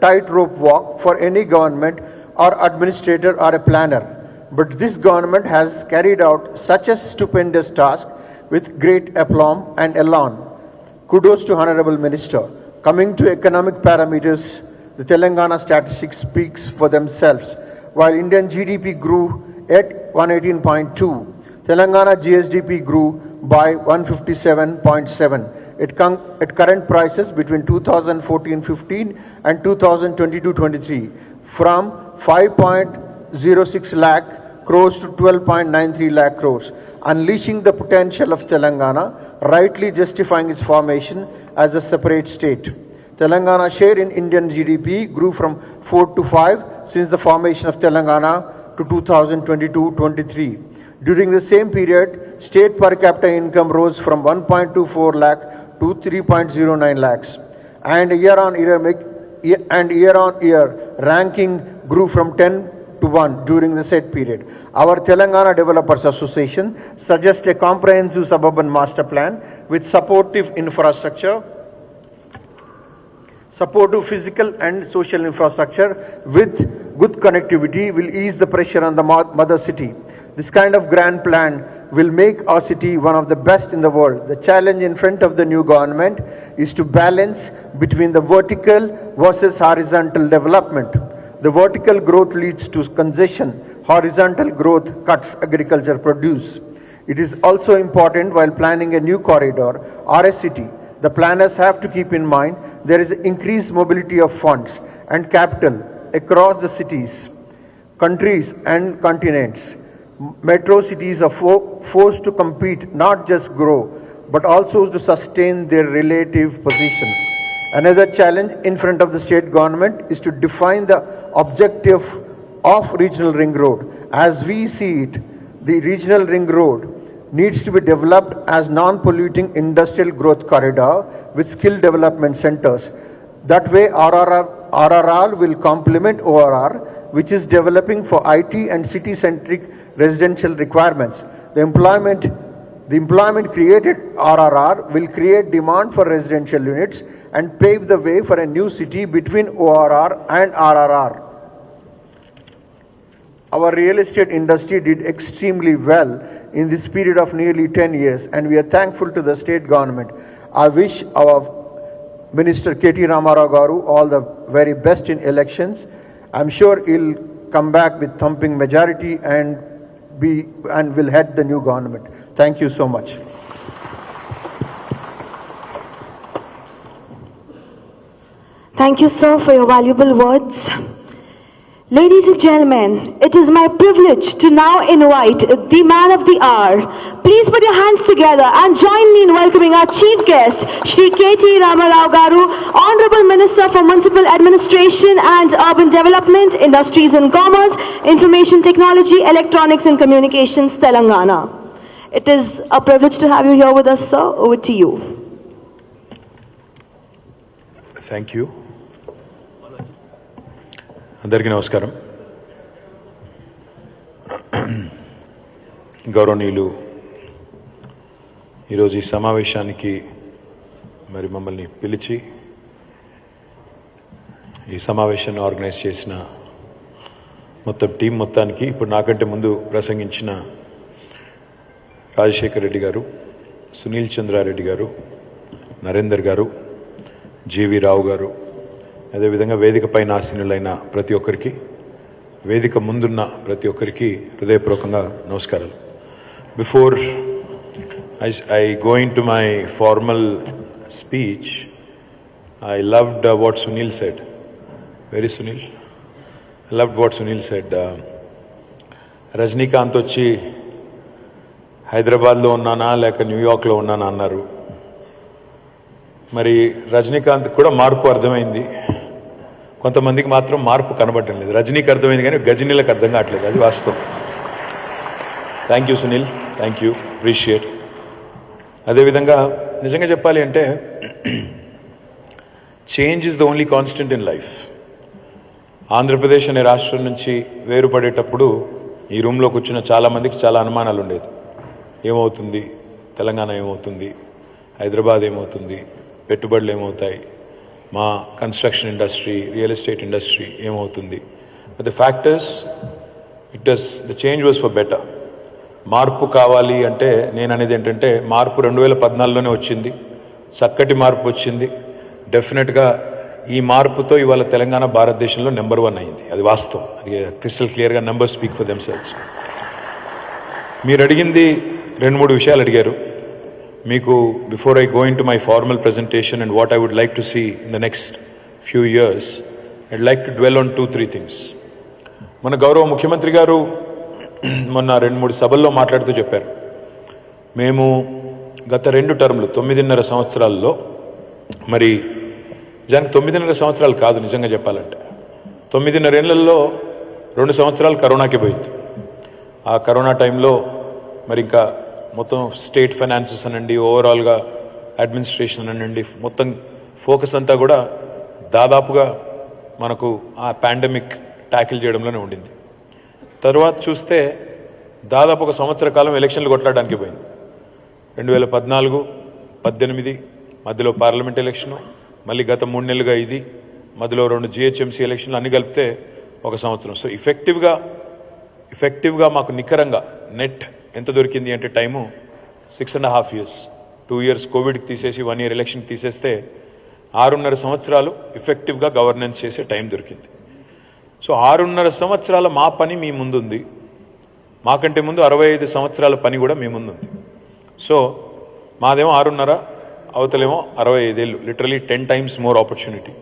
tightrope walk for any government or administrator or a planner. But this government has carried out such a stupendous task with great aplomb and elan. Kudos to Honorable Minister. Coming to economic parameters, the Telangana statistics speaks for themselves. While Indian GDP grew at 118.2, Telangana GSDP grew by 157.7. At current prices between 2014-15 and 2022-23, from 5.06 lakh crores to 12.93 lakh crores, unleashing the potential of Telangana, rightly justifying its formation as a separate state. Telangana share in Indian GDP grew from 4 to 5 since the formation of Telangana to 2022-23. During the same period, state per capita income rose from 1.24 lakh to 3.09 lakhs, and year on year ranking grew from 10 to 1 during the said period. Our Telangana Developers Association suggests a comprehensive suburban master plan with supportive infrastructure, supportive physical and social infrastructure with good connectivity will ease the pressure on the mother city. This kind of grand plan will make our city one of the best in the world. The challenge in front of the new government is to balance between the vertical versus horizontal development. The vertical growth leads to congestion, horizontal growth cuts agriculture produce. It is also important while planning a new corridor or a city, the planners have to keep in mind there is increased mobility of funds and capital across the cities, countries and continents. Metro cities are forced to compete, not just grow, but also to sustain their relative position. Another challenge in front of the state government is to define the objective of regional ring road. As we see it, the regional ring road needs to be developed as non-polluting industrial growth corridor with skill development centers. That way RRR will complement ORR, which is developing for IT and city-centric residential requirements. The employment created RRR will create demand for residential units and pave the way for a new city between ORR and RRR. Our real estate industry did extremely well in this period of nearly 10 years, and we are thankful to the state government. I wish our Minister KTR Garu all the very best in elections. I'm sure he'll come back with thumping majority and will head the new government. Thank you so much. Thank you, sir, for your valuable words. Ladies and gentlemen, it is my privilege to now invite the man of the hour. Please put your hands together and join me in welcoming our chief guest, Shri KT Ramarao Garu, Honorable Minister for Municipal Administration and Urban Development, Industries and Commerce, Information Technology, Electronics and Communications, Telangana. It is a privilege to have you here with us, sir. Over to you. Thank you. అందరికీ నమస్కారం. గౌరవనీయులు, ఈరోజు ఈ సమావేశానికి మరి మమ్మల్ని పిలిచి ఈ సమావేశాన్ని ఆర్గనైజ్ చేసిన మొత్తం టీం మొత్తానికి, ఇప్పుడు నాకంటే ముందు ప్రసంగించిన రాజశేఖర్ రెడ్డి గారు, సునీల్ చంద్రారెడ్డి గారు, నరేందర్ గారు, జీవి రావు గారు, అదేవిధంగా వేదిక పైన ఆసీనులైన ప్రతి ఒక్కరికి, వేదిక ముందున్న ప్రతి ఒక్కరికి హృదయపూర్వకంగా నమస్కారాలు. Before I go in to my formal speech, I loved what Sunil said. Very Sunil, I loved what Sunil said. Rajinikanth వచ్చి హైదరాబాద్లో ఉన్నానా లేక న్యూయార్క్లో ఉన్నానా అన్నారు. మరి రజనీకాంత్ కూడా మార్పు అర్థమైంది, కొంతమందికి మాత్రం మార్పు కనబడటం లేదు. రజనీకి అర్థమైంది కానీ గజనీలకు అర్థం కావట్లేదు, అది వాస్తవం. Thank you Sunil, thank you, appreciate. అదేవిధంగా నిజంగా చెప్పాలి అంటే change is the only constant in life. Andhra Pradesh అనే రాష్ట్రం నుంచి వేరుపడేటప్పుడు ఈ రూమ్లో కూర్చున్న చాలామందికి చాలా అనుమానాలు ఉండేది. ఏమవుతుంది, తెలంగాణ ఏమవుతుంది, హైదరాబాద్ ఏమవుతుంది, పెట్టుబడులు ఏమవుతాయి, మా construction industry, real estate industry ఏమవుతుంది. But the factors the change was for better. మార్పు కావాలి అంటే నేను అనేది ఏంటంటే మార్పు 2014లోనే వచ్చింది, చక్కటి మార్పు వచ్చింది. డెఫినెట్గా ఈ మార్పుతో ఇవాళ తెలంగాణ భారతదేశంలో నెంబర్ 1 అయింది. అది వాస్తవం, అది క్రిస్టల్ క్లియర్గా నెంబర్ స్పీక్ ఫర్ దెమ్సెల్వ్స్. మీరు అడిగింది 2-3 విషయాలు అడిగారు. మీకు before I go in to my formal presentation and what I would like to see in the next few years, I'd like to dwell on 2-3 things. మన గౌరవ ముఖ్యమంత్రి గారు మొన్న 2-3 సభల్లో మాట్లాడుతూ చెప్పారు, మేము గత 2 టర్ములు 9.5 సంవత్సరాల్లో, మరి నిజానికి 9.5 సంవత్సరాలు కాదు నిజంగా చెప్పాలంటే, 9.5 ఏళ్లలో 2 సంవత్సరాలు కరోనాకి పోయింది. ఆ కరోనా టైంలో మరి ఇంకా మొత్తం స్టేట్ ఫైనాన్సెస్ అనండి, ఓవరాల్గా అడ్మినిస్ట్రేషన్ అనండి, మొత్తం ఫోకస్ అంతా కూడా దాదాపుగా మనకు ఆ పాండమిక్ ట్యాకిల్ చేయడంలోనే ఉండింది. తర్వాత చూస్తే దాదాపు 1 సంవత్సర కాలం ఎలక్షన్లు కొట్లాడడానికి పోయింది. 2014, 18 మధ్యలో పార్లమెంట్ ఎలక్షను, మళ్ళీ గత 3 నెలలుగా ఇది, మధ్యలో 2 GHMC ఎలక్షన్లు అన్ని కలిపితే 1 సంవత్సరం. సో ఎఫెక్టివ్గా మాకు నికరంగా నెట్ ఎంత దొరికింది అంటే టైము 6.5 years. 2 years కోవిడ్కి తీసేసి 1 year ఎలక్షన్కి తీసేస్తే 6.5 సంవత్సరాలు ఎఫెక్టివ్గా గవర్నెన్స్ చేసే టైం దొరికింది. సో 6.5 సంవత్సరాల మా పని మీ ముందుంది. మాకంటే ముందు 65 సంవత్సరాల పని కూడా మీ ముందుంది. సో మాదేమో 6.5, అవతలేమో 65 ఏళ్ళు, లిటరలీ 10 times మోర్ ఆపర్చునిటీ.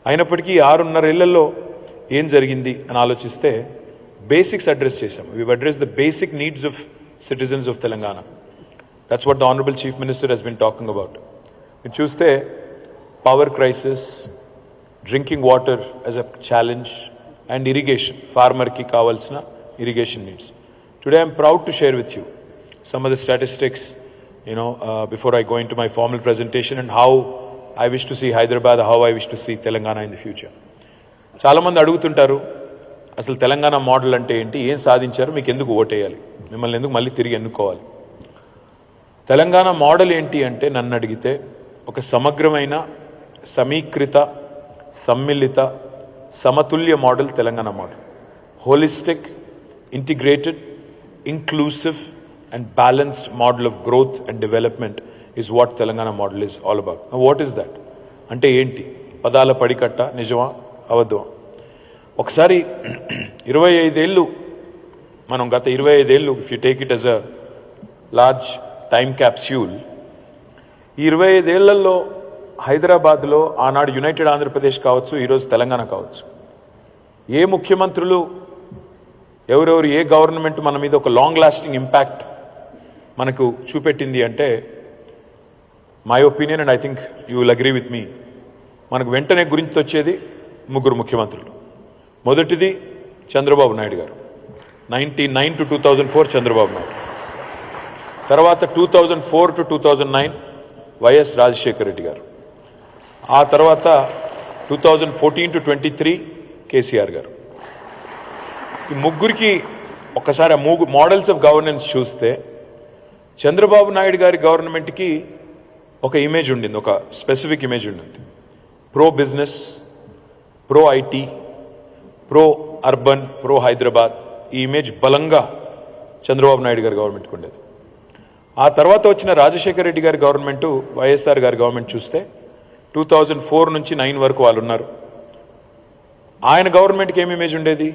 అయినప్పటికీ 6.5 ఏళ్లలో ఏం జరిగింది అని ఆలోచిస్తే బేసిక్స్ అడ్రస్ చేశాం. We address the basic needs of citizens of Telangana. That's what the honourable chief minister he's been talking about. మీరు చూస్తే power crisis, drinking water as a challenge, and irrigation, farmer ki kavalsina irrigation needs. Today I am proud to share with you some of the statistics, before I go into my formal presentation, and how I wish to see Hyderabad, how I wish to see Telangana in the future. చాలా మంది అడుగుతుంటారు, అసలు Telangana model అంటే ఏంటి, ఏం సాధించారు, మీకు ఎందుకు ఓటేయాలి, మిమ్మల్ని ఎందుకు మళ్ళీ తిరిగి ఎన్నుకోవాలి. తెలంగాణ మోడల్ ఏంటి అంటే నన్ను అడిగితే ఒక సమగ్రమైన, సమీకృత, సమ్మిళిత, సమతుల్య model Telangana model. Holistic, integrated, inclusive and balanced model of growth and development is what Telangana model is all about. What is that అంటే ఏంటి? పదాల పడికట్ట, నిజమా అబద్ధమా? ఒకసారి 25 ఏళ్ళు, మనం గత 25 ఏళ్ళు, if you take it as a large time capsule, ఈ 25 ఏళ్లలో హైదరాబాద్లో ఆనాడు యునైటెడ్ ఆంధ్రప్రదేశ్ కావచ్చు, ఈరోజు తెలంగాణ కావచ్చు, ఏ ముఖ్యమంత్రులు, ఎవరెవరు, ఏ గవర్నమెంట్ మన మీద ఒక లాంగ్ లాస్టింగ్ ఇంపాక్ట్ మనకు చూపెట్టింది అంటే, my opinion and I think you will agree with me, మనకు వెంటనే గురించి వచ్చేది 3 ముఖ్యమంత్రులు. మొదటిది చంద్రబాబు నాయుడు గారు, 1999 to 2004 చంద్రబాబు నాయుడు. తర్వాత 2004 to 2009 వైఎస్ రాజశేఖర రెడ్డి గారు. ఆ తర్వాత 2014 to 23 కేసీఆర్ గారు. ఈ ముగ్గురికి ఒక్కసారి ఆ మోడల్స్ ఆఫ్ గవర్నెన్స్ చూస్తే, చంద్రబాబు నాయుడు గారి గవర్నమెంట్కి ఒక ఇమేజ్ ఉండింది, ఒక స్పెసిఫిక్ ఇమేజ్ ఉండింది. Pro business, pro IT, pro urban, pro Hyderabad, ఈ ఇమేజ్ బలంగా చంద్రబాబు నాయుడు గారి గవర్నమెంట్కి ఉండేది. ఆ తర్వాత వచ్చిన రాజశేఖర రెడ్డి గారి గవర్నమెంటు, వైఎస్ఆర్ గారి గవర్నమెంట్ చూస్తే 2004 నుంచి 9 వరకు వాళ్ళు ఉన్నారు. ఆయన గవర్నమెంట్కి ఏమి ఇమేజ్ ఉండేది?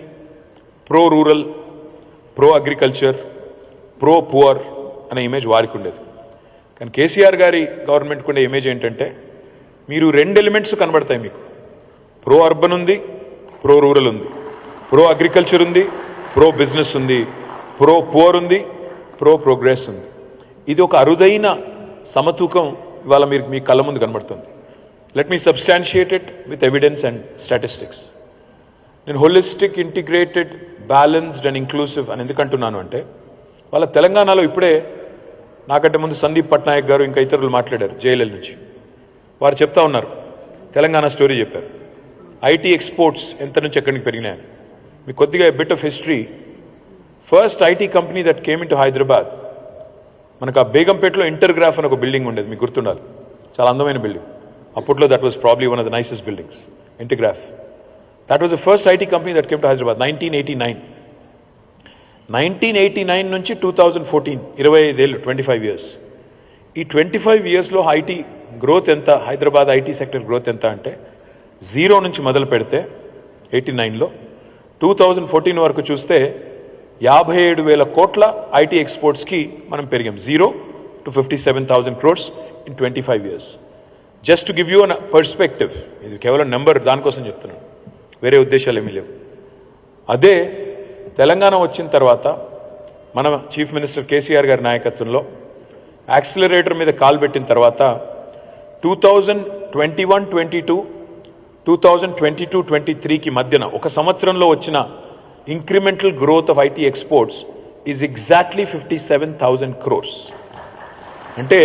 Pro rural, pro agriculture, pro poor అనే ఇమేజ్ వారికి ఉండేది. కానీ కేసీఆర్ గారి గవర్నమెంట్కి ఉండే ఇమేజ్ ఏంటంటే, మీరు 2 ఎలిమెంట్స్ కనబడతాయి మీకు. ప్రో అర్బన్ ఉంది, ప్రో రూరల్ ఉంది, ప్రో అగ్రికల్చర్ ఉంది, ప్రో బిజినెస్ ఉంది, ప్రో పువర్ ఉంది, ప్రో ప్రోగ్రెస్ ఉంది. ఇది ఒక అరుదైన సమతూకం ఇవాళ మీరు మీ కళ్ళ ముందు కనబడుతుంది. Let me substantiate it with evidence and statistics. నేను holistic, integrated, balanced and inclusive అని ఎందుకంటున్నాను అంటే, వాళ్ళ తెలంగాణలో ఇప్పుడే నాకంటే ముందు సందీప్ పట్నాయక్ గారు ఇంకా ఇతరులు మాట్లాడారు జేఎల్ఎల్ నుంచి. వారు చెప్తా ఉన్నారు, తెలంగాణ స్టోరీ చెప్పారు. ఐటీ ఎక్స్పోర్ట్స్ ఎంత నుంచి ఎక్కడికి పెరిగినాయని. మీకు కొద్దిగా bit of history. First IT company that came in to Hyderabad, మనకు ఆ బేగంపేటలో ఇంటర్గ్రాఫ్ అని ఒక బిల్డింగ్ ఉండేది, మీకు గుర్తుండాలి, చాలా అందమైన building. Aputlo, that was probably one of the nicest buildings, Intergraph. That was the first IT company that came to Hyderabad, 1989. 1989 నుంచి 2014, 25 ఏళ్ళు, 25 years. ఈ 25 yearsలో ఐటీ గ్రోత్ ఎంత, హైదరాబాద్ ఐటీ సెక్టర్ గ్రోత్ ఎంత అంటే 0 నుంచి మొదలు పెడితే 89లో 2014 వరకు చూస్తే 57,000 కోట్ల ఐటీ ఎక్స్పోర్ట్స్కి మనం పెరిగాం. 0 to 57,000 crores in 25 years. Just to give you a perspective, ఇది కేవలం నెంబర్, దానికోసం చెప్తున్నాను, వేరే ఉద్దేశాలు ఏమీ లేవు. అదే తెలంగాణ వచ్చిన తర్వాత మన చీఫ్ మినిస్టర్ కేసీఆర్ గారి నాయకత్వంలో యాక్సిలరేటర్ మీద కాలు పెట్టిన తర్వాత 2021-22, 2022-23కి మధ్యన ఒక సంవత్సరంలో వచ్చిన incremental growth of IT exports is exactly 57,000 crores. అంటే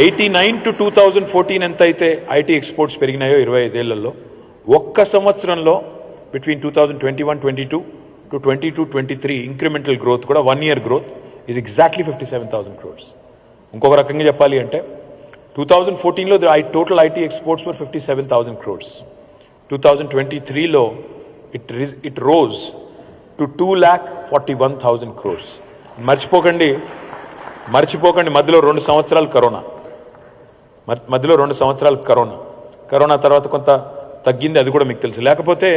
89 to 2014 ఎంత అయితే ఐటీ ఎక్స్పోర్ట్స్ పెరిగినాయో 25 ఏళ్లలో, ఒక్క సంవత్సరంలో బిట్వీన్ 2021-22 to 22-23 ఇంక్రిమెంటల్ గ్రోత్ కూడా 1 year growth is exactly 57,000 crores. ఇంకొక రకంగా చెప్పాలి అంటే 2014లో total IT exports were 57,000 crores. 2023లో ఇట్ రోజ్ టు 2,41,000 crores. మర్చిపోకండి మధ్యలో 2 సంవత్సరాలు కరోనా తర్వాత కొంత తగ్గింది, అది కూడా మీకు తెలుసు. లేకపోతే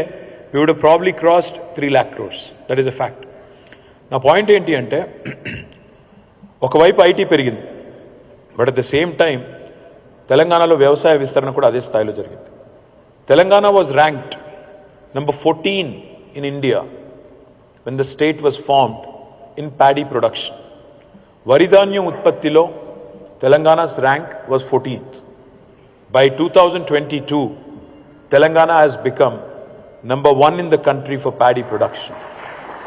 we would have probably crossed 3 lakh crores. That is a fact. నా పాయింట్ ఏంటి అంటే, ఒకవైపు ఐటీ పెరిగింది, but at the same time తెలంగాణలో వ్యవసాయ విస్తరణ కూడా అదే స్థాయిలో జరిగింది. Telangana was ranked number 14 in India when the state was formed in paddy production. వరిధాన్యం ఉత్పత్తిలో తెలంగాణ's rank was 14th. By 2022, Telangana has become number 1 in the country for paddy production,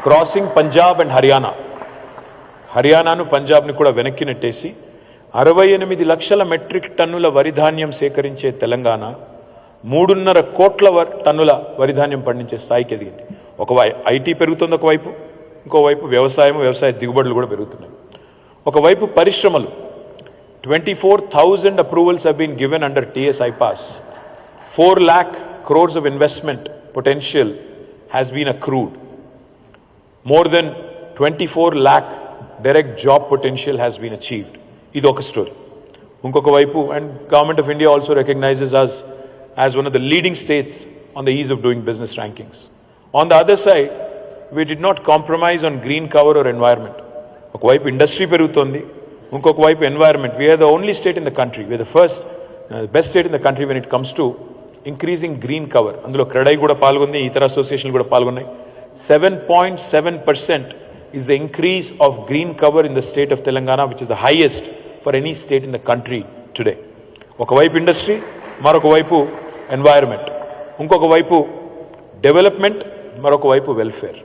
crossing Punjab and Haryana. హర్యానాను పంజాబ్ని కూడా వెనక్కి నెట్టేసి 68 లక్షల metric టన్నుల వరిధాన్యం సేకరించే తెలంగాణ 3.5 కోట్ల టన్నుల వరిధాన్యం పండించే స్థాయికి ఎదిగింది. ఐటీ పెరుగుతుంది ఒకవైపు, ఇంకోవైపు వ్యవసాయ దిగుబడులు కూడా పెరుగుతున్నాయి. ఒకవైపు పరిశ్రమలు, 24,000 approvals have been given under TS IPAS. 4 lakh crores of investment potential has been accrued. More than 24 lakh direct job potential has been achieved. This is a story. ఇంకొక వైపు, and Government of India also recognizes us as one of the leading states on the ease of doing business rankings. On the other side, we did not compromise on green cover or environment. ఒకవైపు industry పెరుగుతోంది, ఇంకొక వైపు environment. We are the only state in the country, we are the first, best state in the country when it comes to increasing green cover. అందులో క్రెడై కూడా పాల్గొంది, ఇతర అసోసియేషన్లు కూడా పాల్గొన్నాయి. 7.7% is the increase of green cover in the state of Telangana, which is the highest for any state in the country today. ఒకవైపు industry, మరొక వైపు environment, ఇంకొక వైపు development, మరొక వైపు వెల్ఫేర్.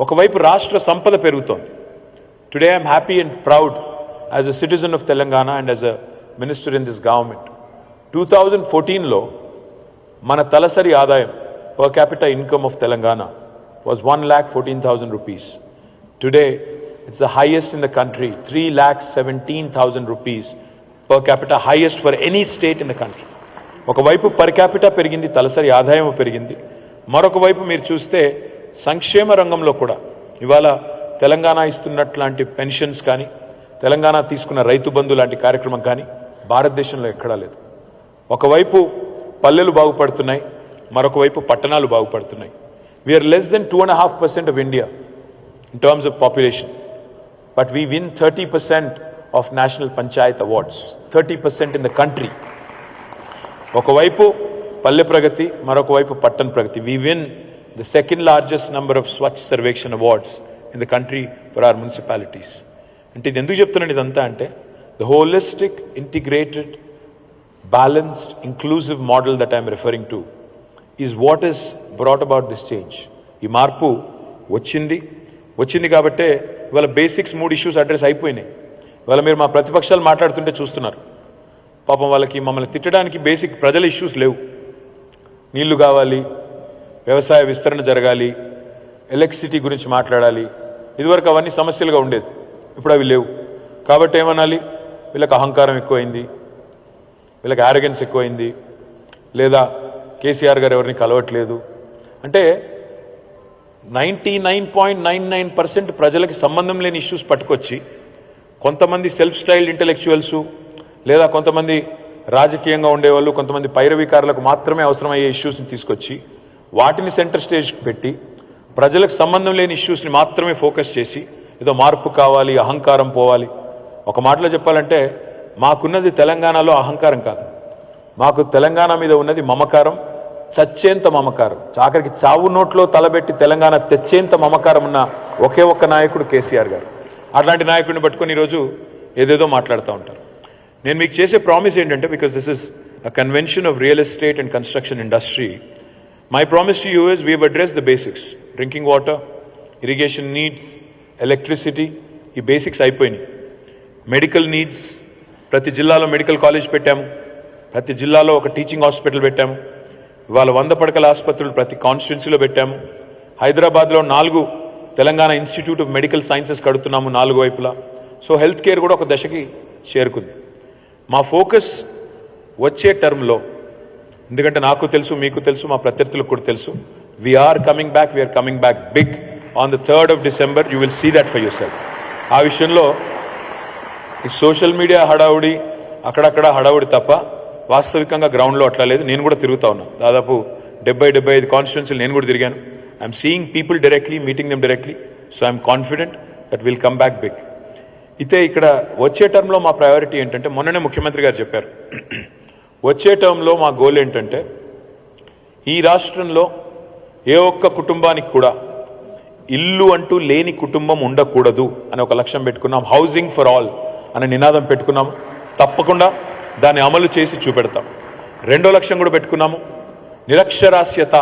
ఒకవైపు రాష్ట్ర సంపద పెరుగుతోంది. Today I am happy and proud as a citizen of Telangana and as a minister in this government. 2014లో మన తలసరి ఆదాయం, per capita income of Telangana was 1,14,000 rupees. Today it's the highest in the country, 3,17,000 rupees per capita, highest for any state in the country. ఒకవైపు per capita పెరిగింది, తలసరి ఆదాయం పెరిగింది. మరొక వైపు మీరు చూస్తే సంక్షేమ రంగంలో కూడా ఇవాళ తెలంగాణ ఇస్తున్నట్లాంటి పెన్షన్స్ కానీ, తెలంగాణ తీసుకున్న రైతు బంధు లాంటి కార్యక్రమం కానీ భారతదేశంలో ఎక్కడా లేదు. ఒకవైపు పల్లెలు బాగుపడుతున్నాయి, మరొక వైపు పట్టణాలు బాగుపడుతున్నాయి. We are less than 2.5% of India in terms of population, but we win 30% of National Panchayat Awards, 30% in the country. ఒకవైపు పల్లె ప్రగతి, మరొక వైపు పట్టణ ప్రగతి. We win the second largest number of Swachh Sarvekshan Awards in the country for our municipalities. అంటే ఇది ఎందుకు చెప్తున్నాను ఇదంతా అంటే, the holistic, integrated, balanced, inclusive model that I am referring to is what has brought about this change. ఈ మార్పు వచ్చింది కాబట్టే ఇవాళ బేసిక్స్ 3 ఇష్యూస్ అడ్రస్ అయిపోయినాయి. ఇవాళ మీరు మా ప్రతిపక్షాలు మాట్లాడుతుంటే చూస్తున్నారు, పాపం వాళ్ళకి మమ్మల్ని తిట్టడానికి బేసిక్ ప్రజల ఇష్యూస్ లేవు. నీళ్లు కావాలి, వ్యవసాయ విస్తరణ జరగాలి, ఎలక్ట్రిసిటీ గురించి మాట్లాడాలి. ఇదివరకు అవన్నీ సమస్యలుగా ఉండేది, ఇప్పుడు అవి లేవు. కాబట్టి ఏమనాలి, వీళ్ళకి అహంకారం ఎక్కువైంది, వీళ్ళకి ఆరోగెన్స్ ఎక్కువైంది, లేదా కేసీఆర్ గారు ఎవరిని కలవట్లేదు అంటే 99.99% ప్రజలకి సంబంధం లేని ఇష్యూస్ పట్టుకొచ్చి కొంతమంది సెల్ఫ్ స్టైల్డ్ ఇంటెలెక్చువల్స్ లేదా కొంతమంది రాజకీయంగా ఉండేవాళ్ళు కొంతమంది పైరవీకారులకు మాత్రమే అవసరమయ్యే ఇష్యూస్ని తీసుకొచ్చి వాటిని సెంటర్ స్టేజ్కి పెట్టి ప్రజలకు సంబంధం లేని ఇష్యూస్ని మాత్రమే ఫోకస్ చేసి ఏదో మార్పు కావాలి అహంకారం పోవాలి. ఒక మాటలో చెప్పాలంటే మాకున్నది తెలంగాణలో అహంకారం కాదు, మాకు తెలంగాణ మీద ఉన్నది మమకారం, చచ్చేంత మమకారం. ఆఖరికి చావు నోట్లో తలబెట్టి తెలంగాణ తెచ్చేంత మమకారం ఉన్న ఒకే ఒక్క నాయకుడు కేసీఆర్ గారు. అట్లాంటి నాయకుడిని పట్టుకొని ఈరోజు ఏదేదో మాట్లాడుతూ ఉంటారు. నేను మీకు చేసే ప్రామిస్ ఏంటంటే, because this is a convention of real estate and construction industry, my promise to you is we have address the basics. Drinking water, irrigation needs, electricity, ఈ బేసిక్స్ అయిపోయినాయి. మెడికల్ నీడ్స్, ప్రతి జిల్లాలో మెడికల్ కాలేజ్ పెట్టాము, ప్రతి జిల్లాలో ఒక teaching hospital పెట్టాము, ఇవాళ 100 పడకల ఆసుపత్రులు ప్రతి కాన్స్టిట్యున్సీలో పెట్టాము. హైదరాబాద్లో 4 Telangana institute of medical sciences కడుతున్నాము 4 వైపులా. సో హెల్త్ కేర్ కూడా ఒక దశకి చేరుకుంది. మా ఫోకస్ వచ్చే టర్మ్లో, ఎందుకంటే నాకు తెలుసు, మీకు తెలుసు, మా ప్రత్యర్థులకు కూడా తెలుసు, we are coming back big on the 3rd of December. You will see that for yourself. ఆ విషయంలో ఈ సోషల్ మీడియా హడావుడి, అక్కడక్కడ హడావుడి తప్ప వాస్తవికంగా గ్రౌండ్లో అట్లా లేదు. నేను కూడా తిరుగుతా ఉన్నాను, దాదాపు 70-75 కాన్స్టిట్యున్సీలు నేను కూడా తిరిగాను. I'm seeing people directly, meeting them directly. So I'm confident that will come back big. అయితే ఇక్కడ వచ్చే టర్మ్లో మా ప్రయారిటీ ఏంటంటే, మొన్ననే ముఖ్యమంత్రి గారు చెప్పారు, వచ్చే టర్మ్లో మా గోల్ ఏంటంటే ఈ రాష్ట్రంలో ఏ ఒక్క కుటుంబానికి కూడా ఇల్లు అంటూ లేని కుటుంబం ఉండకూడదు అని ఒక లక్ష్యం పెట్టుకున్నాం. హౌసింగ్ ఫర్ ఆల్ అనే నినాదం పెట్టుకున్నాము. తప్పకుండా దాన్ని అమలు చేసి చూపెడతాం. 2వ లక్ష్యం కూడా పెట్టుకున్నాము, నిరక్షరాస్యత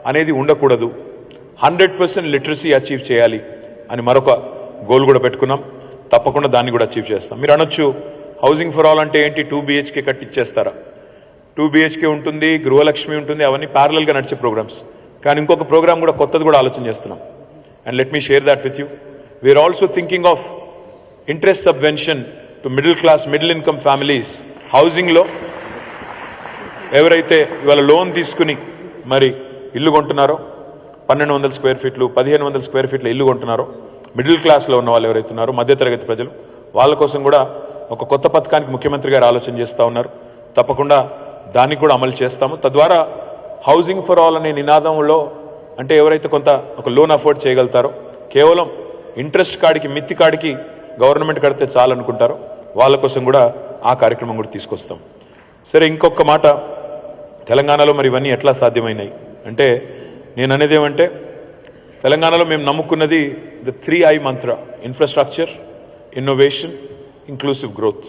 అనేది ఉండకూడదు, 100% లిటరసీ అచీవ్ చేయాలి అని మరొక గోల్ కూడా పెట్టుకున్నాం. తప్పకుండా దాన్ని కూడా అచీవ్ చేస్తాం. మీరు అనొచ్చు, హౌసింగ్ ఫర్ ఆల్ అంటే ఏంటి, 2 BHK కట్టిచ్చేస్తారా? 2 BHK ఉంటుంది, గృహలక్ష్మి ఉంటుంది, అవన్నీ ప్యారలల్గా నడిచే ప్రోగ్రామ్స్. కానీ ఇంకొక ప్రోగ్రామ్ కూడా కొత్తది కూడా ఆలోచన చేస్తున్నాం. And let me share that with you. We are also thinking of interest subvention to middle class, middle income families. హౌసింగ్లో ఎవరైతే ఇవాళ లోన్ తీసుకుని మరి ఇల్లు కొంటున్నారో, 1200 స్క్వేర్ ఫీట్లు, 1500 స్క్వేర్ ఫీట్ల ఇల్లు కొంటున్నారో, మిడిల్ క్లాస్లో ఉన్న వాళ్ళు ఎవరైతే ఉన్నారో, మధ్యతరగతి ప్రజలు, వాళ్ళ కోసం కూడా ఒక కొత్త పథకానికి ముఖ్యమంత్రి గారు ఆలోచన చేస్తూ ఉన్నారు. తప్పకుండా దాన్ని కూడా అమలు చేస్తాము. తద్వారా హౌసింగ్ ఫర్ ఆల్ అనే నినాదంలో, అంటే ఎవరైతే కొంత ఒక లోన్ అఫోర్డ్ చేయగలుగుతారో, కేవలం ఇంట్రెస్ట్ కాడికి, మిత్తి కాడికి గవర్నమెంట్ కడితే చాలనుకుంటారో, వాళ్ళ కోసం కూడా ఆ కార్యక్రమం కూడా తీసుకొస్తాం. సరే, ఇంకొక మాట, తెలంగాణలో మరి ఇవన్నీ ఎట్లా సాధ్యమైనాయి అంటే, నేను అనేది ఏమంటే, తెలంగాణలో మేము నమ్ముకున్నది the 3I Mantra: infrastructure, innovation, inclusive growth.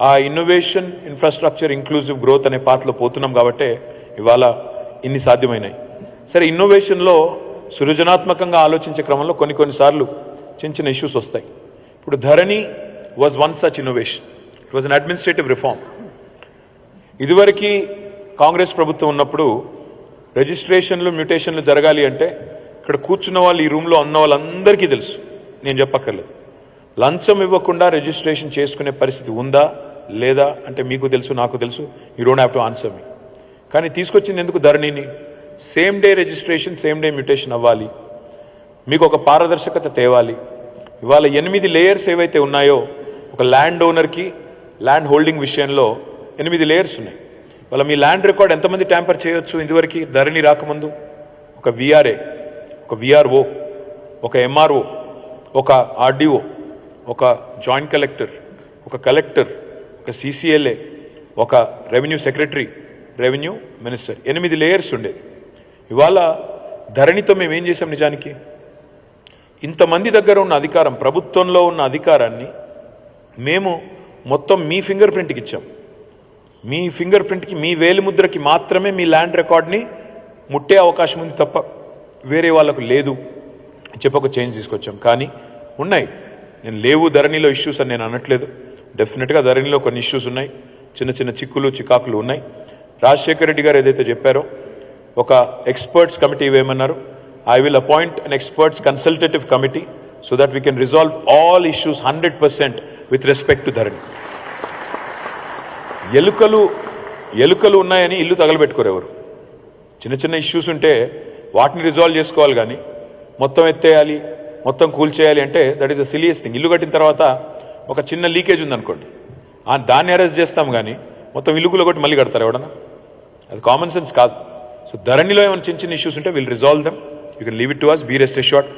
ఆ ఇన్నోవేషన్, ఇన్ఫ్రాస్ట్రక్చర్, ఇంక్లూసివ్ గ్రోత్ అనే పాత్రలో పోతున్నాం కాబట్టి ఇవాళ ఇన్ని సాధ్యమైనాయి. సరే, ఇన్నోవేషన్లో సృజనాత్మకంగా ఆలోచించే క్రమంలో కొన్నిసార్లు చిన్న ఇష్యూస్ వస్తాయి. ఇప్పుడు Dharani was one such innovation. It was an administrative reform. ఇదివరకు కాంగ్రెస్ ప్రభుత్వం ఉన్నప్పుడు రిజిస్ట్రేషన్లు, మ్యూటేషన్లు జరగాలి అంటే ఇక్కడ కూర్చున్న వాళ్ళు, ఈ రూమ్లో ఉన్న వాళ్ళందరికీ తెలుసు, నేను చెప్పక్కర్లేదు, లంచం ఇవ్వకుండా రిజిస్ట్రేషన్ చేసుకునే పరిస్థితి ఉందా లేదా అంటే మీకు తెలుసు, నాకు తెలుసు. You don't have to answer me. కానీ తీసుకొచ్చింది ఎందుకు ధరణిని? Same day registration, same day mutation అవ్వాలి, మీకు ఒక పారదర్శకత తేవాలి. ఇవాళ 8 లేయర్స్ ఏవైతే ఉన్నాయో, ఒక ల్యాండ్ ఓనర్కి ల్యాండ్ హోల్డింగ్ విషయంలో 8 లేయర్స్ ఉన్నాయి. ఇవాళ మీ ల్యాండ్ రికార్డ్ ఎంతమంది ట్యాంపర్ చేయొచ్చు? ఇంతవరకు ధరణి రాకముందు ఒక VRA, ఒక VRO, ఒక MRO, ఒక RDO, ఒక జాయింట్ కలెక్టర్, ఒక కలెక్టర్, ఒక CCLA, ఒక revenue secretary, revenue minister, 8 layers ఉండేది. ఇవాళ ధరణితో మేము ఏం చేసాం? నిజానికి ఇంతమంది దగ్గర ఉన్న అధికారం, ప్రభుత్వంలో ఉన్న అధికారాన్ని మేము మొత్తం మీ ఫింగర్ ప్రింట్కి ఇచ్చాం. మీ ఫింగర్ ప్రింట్కి, మీ వేలిముద్రకి మాత్రమే మీ ల్యాండ్ రికార్డ్ని ముట్టే అవకాశం ఉంది తప్ప వేరే వాళ్ళకు లేదు చెప్పి ఒక చేంజ్ తీసుకొచ్చాం. కానీ ఉన్నాయి, నేను లేవు ధరణిలో ఇష్యూస్ అని నేను అనట్లేదు. డెఫినెట్గా ధరణిలో కొన్ని ఇష్యూస్ ఉన్నాయి, చిన్న చిక్కులు చికాకులు ఉన్నాయి. రాజశేఖర రెడ్డి గారు ఏదైతే చెప్పారో, ఒక ఎక్స్పర్ట్స్ కమిటీ వేయమన్నారు. I will appoint an experts consultative committee so that we can resolve all issues 100% with respect to Dharani. ఎలుకలు ఎలుకలు ఉన్నాయని ఇల్లు తగలబెట్టుకోరు ఎవరు. చిన్న చిన్న ఇష్యూస్ ఉంటే వాటిని రిజాల్వ్ చేసుకోవాలి, కానీ మొత్తం ఎత్తేయాలి, మొత్తం కూల్చేయాలి అంటే దట్ ఈస్ ద సిలియస్ థింగ్. ఇల్లు కట్టిన తర్వాత ఒక చిన్న లీకేజ్ ఉందనుకోండి, దాన్ని అరెస్ట్ చేస్తాం, కానీ మొత్తం ఇల్లు కొట్టి మళ్ళీ కడతారు ఎవడన్నా? అది కామన్ సెన్స్ కాదు. సో ధరణిలో ఏమైనా చిన్న చిన్న ఇష్యూస్ ఉంటే will resolve them. You can leave it to us. Be rest assured.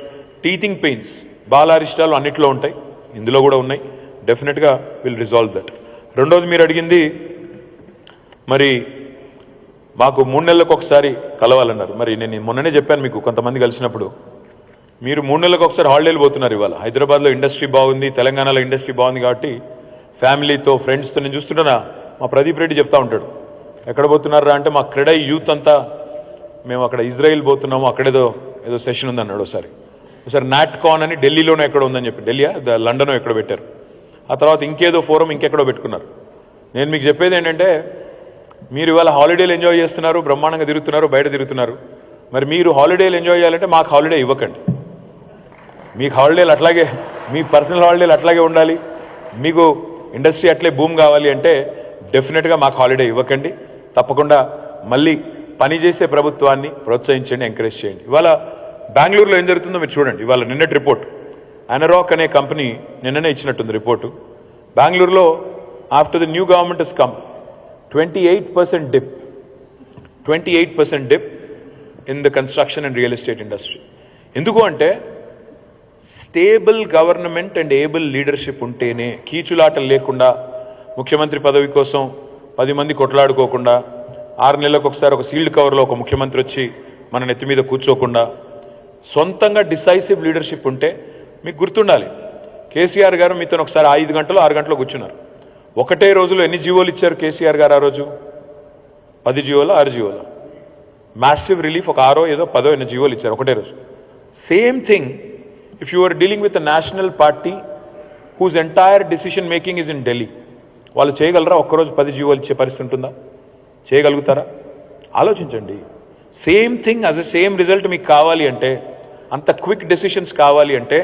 Teething pains, బాలారిష్టాలు అన్నిట్లో ఉంటాయి, ఇందులో కూడా ఉన్నాయి. డెఫినెట్గా విల్ రిజాల్వ్ దట్. రెండోది మీరు అడిగింది, మరి మాకు 3 నెలలకు ఒకసారి కలవాలన్నారు. మరి నేను మొన్ననే చెప్పాను మీకు, కొంతమంది కలిసినప్పుడు, మీరు 3 నెలలకు ఒకసారి హాలిడేలు పోతున్నారు. ఇవాళ హైదరాబాద్లో ఇండస్ట్రీ బాగుంది, తెలంగాణలో ఇండస్ట్రీ బాగుంది కాబట్టి ఫ్యామిలీతో, ఫ్రెండ్స్తో నేను చూస్తుంటానా, మా ప్రదీప్ రెడ్డి చెప్తా ఉంటాడు, ఎక్కడ పోతున్నారా అంటే మా క్రెడై యూత్ అంతా మేము అక్కడ ఇజ్రాయిల్ పోతున్నాము, అక్కడేదో సెషన్ ఉందన్నాడు. ఒకసారి నాట్కాన్ అని ఢిల్లీలోనో ఎక్కడో ఉందని చెప్పి, ఢిల్లీ లండనో ఎక్కడో పెట్టారు. ఆ తర్వాత ఇంకేదో ఫోరం ఇంకెక్కడో పెట్టుకున్నారు. నేను మీకు చెప్పేది ఏంటంటే, మీరు ఇవాళ హాలిడేలు ఎంజాయ్ చేస్తున్నారు, బ్రహ్మాండంగా తిరుగుతున్నారు, బయట తిరుగుతున్నారు. మరి మీరు హాలిడేలు ఎంజాయ్ చేయాలంటే మాకు హాలిడే ఇవ్వకండి. మీకు హాలిడేలు అట్లాగే, మీ పర్సనల్ హాలిడేలు అట్లాగే ఉండాలి, మీకు ఇండస్ట్రీ అట్లే బూమ్ కావాలి అంటే డెఫినెట్గా మాకు హాలిడే ఇవ్వకండి. తప్పకుండా మళ్ళీ పనిచేసే ప్రభుత్వాన్ని ప్రోత్సహించండి, ఎంకరేజ్ చేయండి. ఇవాళ బెంగళూరులో ఏం జరుగుతుందో మీరు చూడండి. ఇవాళ నిన్నటి రిపోర్ట్, అనరాక్ అనే కంపెనీ నిన్ననే ఇచ్చినట్టుంది రిపోర్టు. బెంగళూరులో after the new government is come 28% dip, 28% dip in the construction and real estate industry. ఎందుకు అంటే stable government and able leadership ఉంటేనే, కీచులాటలు లేకుండా, ముఖ్యమంత్రి పదవి కోసం 10 మంది కొట్లాడుకోకుండా, 6 నెలలకు ఒకసారి ఒక సీల్డ్ కవర్లో ఒక ముఖ్యమంత్రి వచ్చి మన నెత్తి మీద కూర్చోకుండా, సొంతంగా డిసైసివ్ లీడర్షిప్ ఉంటే, మీకు గుర్తుండాలి, కేసీఆర్ గారు మీతో ఒకసారి 5 గంటలు 6 గంటలు కూర్చున్నారు. ఒకటే రోజులో ఎన్ని జీవోలు ఇచ్చారు కేసీఆర్ గారు ఆ రోజు? 10 జీవోలు 6 జీవోలు, మ్యాసివ్ రిలీఫ్ ఒక 6 ఏదో 10 ఎన్ని జీవోలు ఇచ్చారు ఒకటే రోజు. Same thing if you are dealing with a national party whose entire decision making is in Delhi. వాళ్ళు చేయగలరా? ఒక్కరోజు 10 జీవోలు ఇచ్చే పరిస్థితి ఉంటుందా? చేయగలుగుతారా? ఆలోచించండి. Same thing as a same result మీకు కావాలి అంటే, అంత క్విక్ డెసిషన్స్ కావాలి అంటే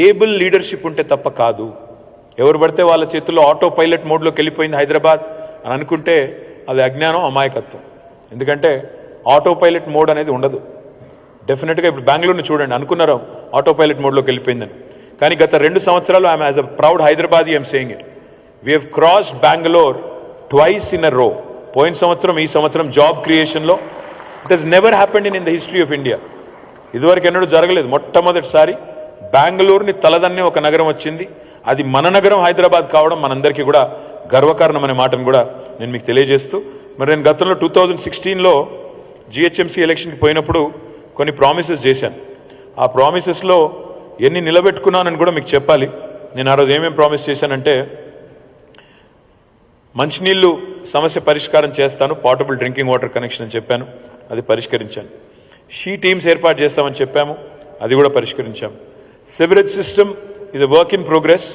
ఏబుల్ లీడర్షిప్ ఉంటే తప్ప కాదు. ఎవరు పడితే వాళ్ళ చేతుల్లో ఆటో పైలట్ మోడ్లోకి వెళ్ళిపోయింది హైదరాబాద్ అని అనుకుంటే అది అజ్ఞానం, అమాయకత్వం. ఎందుకంటే ఆటో పైలట్ మోడ్ అనేది ఉండదు. డెఫినెట్గా ఇప్పుడు బెంగళూరుని చూడండి, అనుకున్నారు ఆటో పైలట్ మోడ్లోకి వెళ్ళిపోయిందని, కానీ గత 2 సంవత్సరాలు I'm as a proud Hyderabadi I'm saying it, we have crossed Bengaluru twice in a row. పోయిన సంవత్సరం, ఈ సంవత్సరం జాబ్ క్రియేషన్లో it has never happened in the history of India. ఇదివరకు ఎన్నడూ జరగలేదు. మొట్టమొదటిసారి బెంగళూరుని తలదన్నే ఒక నగరం వచ్చింది. అది మన నగరం హైదరాబాద్ కావడం మనందరికీ కూడా గర్వకారణం అనే మాటను కూడా నేను మీకు తెలియజేస్తూ, మరి నేను గతంలో 2016లో జిహెచ్ఎంసీ ఎలక్షన్కి పోయినప్పుడు కొన్ని ప్రామిసెస్ చేశాను. ఆ ప్రామిసెస్లో ఎన్ని నిలబెట్టుకున్నానని కూడా మీకు చెప్పాలి. నేను ఆ రోజు ఏమేమి ప్రామిస్ చేశానంటే, మంచినీళ్ళు సమస్య పరిష్కారం చేస్తాను, పోర్టబుల్ డ్రింకింగ్ వాటర్ కనెక్షన్ అని చెప్పాను, అది పరిష్కరించాను. షీ టీమ్స్ ఏర్పాటు చేస్తామని చెప్పాము, అది కూడా పరిష్కరించాము. Sewerage system is a work in progress.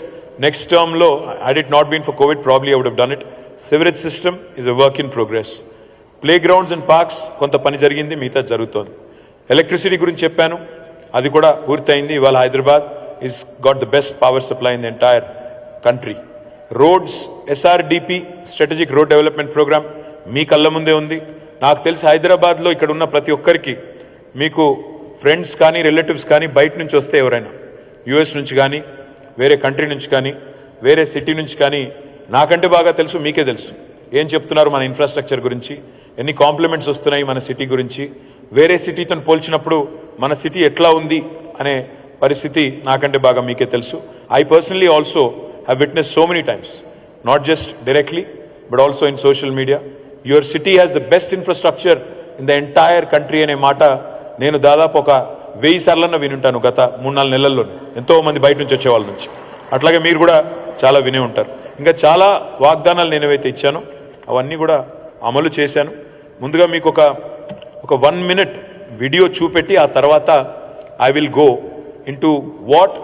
Next term lo, had it not been for COVID, probably I would have done it. Sewerage system is a work in progress. Playgrounds and parks కొంత పని జరిగింది, మిగతా జరుగుతోంది. Electricity గురించి చెప్పాను, అది కూడా పూర్తయింది. ఇవాళ Hyderabad is got the best power supply in the entire country. Roads, SRDP, Strategic Road Development Program, మీ కళ్ళ ముందే ఉంది. నాకు తెలిసి హైదరాబాద్లో ఇక్కడ ఉన్న ప్రతి ఒక్కరికి, మీకు ఫ్రెండ్స్ కానీ రిలేటివ్స్ కానీ బయట నుంచి వస్తే ఎవరైనా యుఎస్ నుంచి కానీ, వేరే కంట్రీ నుంచి కానీ, వేరే సిటీ నుంచి కానీ, నాకంటే బాగా తెలుసు, మీకే తెలుసు ఏం చెప్తున్నారు మన ఇన్ఫ్రాస్ట్రక్చర్ గురించి, ఎన్ని కాంప్లిమెంట్స్ వస్తున్నాయి మన సిటీ గురించి, వేరే సిటీతో పోల్చినప్పుడు మన సిటీ ఎట్లా ఉంది అనే పరిస్థితి నాకంటే బాగా మీకే తెలుసు. I personally also have witness so many times, not just directly but also in social media, your city has the best infrastructure in the entire country అనే మాట నేను దాదాపు ఒక 1000 సార్లన్నా వినుంటాను గత 3-4 నెలల్లో, ఎంతో మంది బయట నుంచి వచ్చే వాళ్ళ నుంచి. అట్లాగే మీరు కూడా చాలా వినే ఉంటారు. ఇంకా చాలా వాగ్దానాలు నేను ఏవైతే ఇచ్చానో అవన్నీ కూడా అమలు చేశాను. ముందుగా మీకు ఒక 1 minute వీడియో చూపెట్టి, ఆ తర్వాత I will go in to what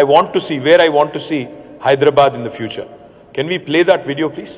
I want to see, where I want to see Hyderabad in the future. Can we play that video please?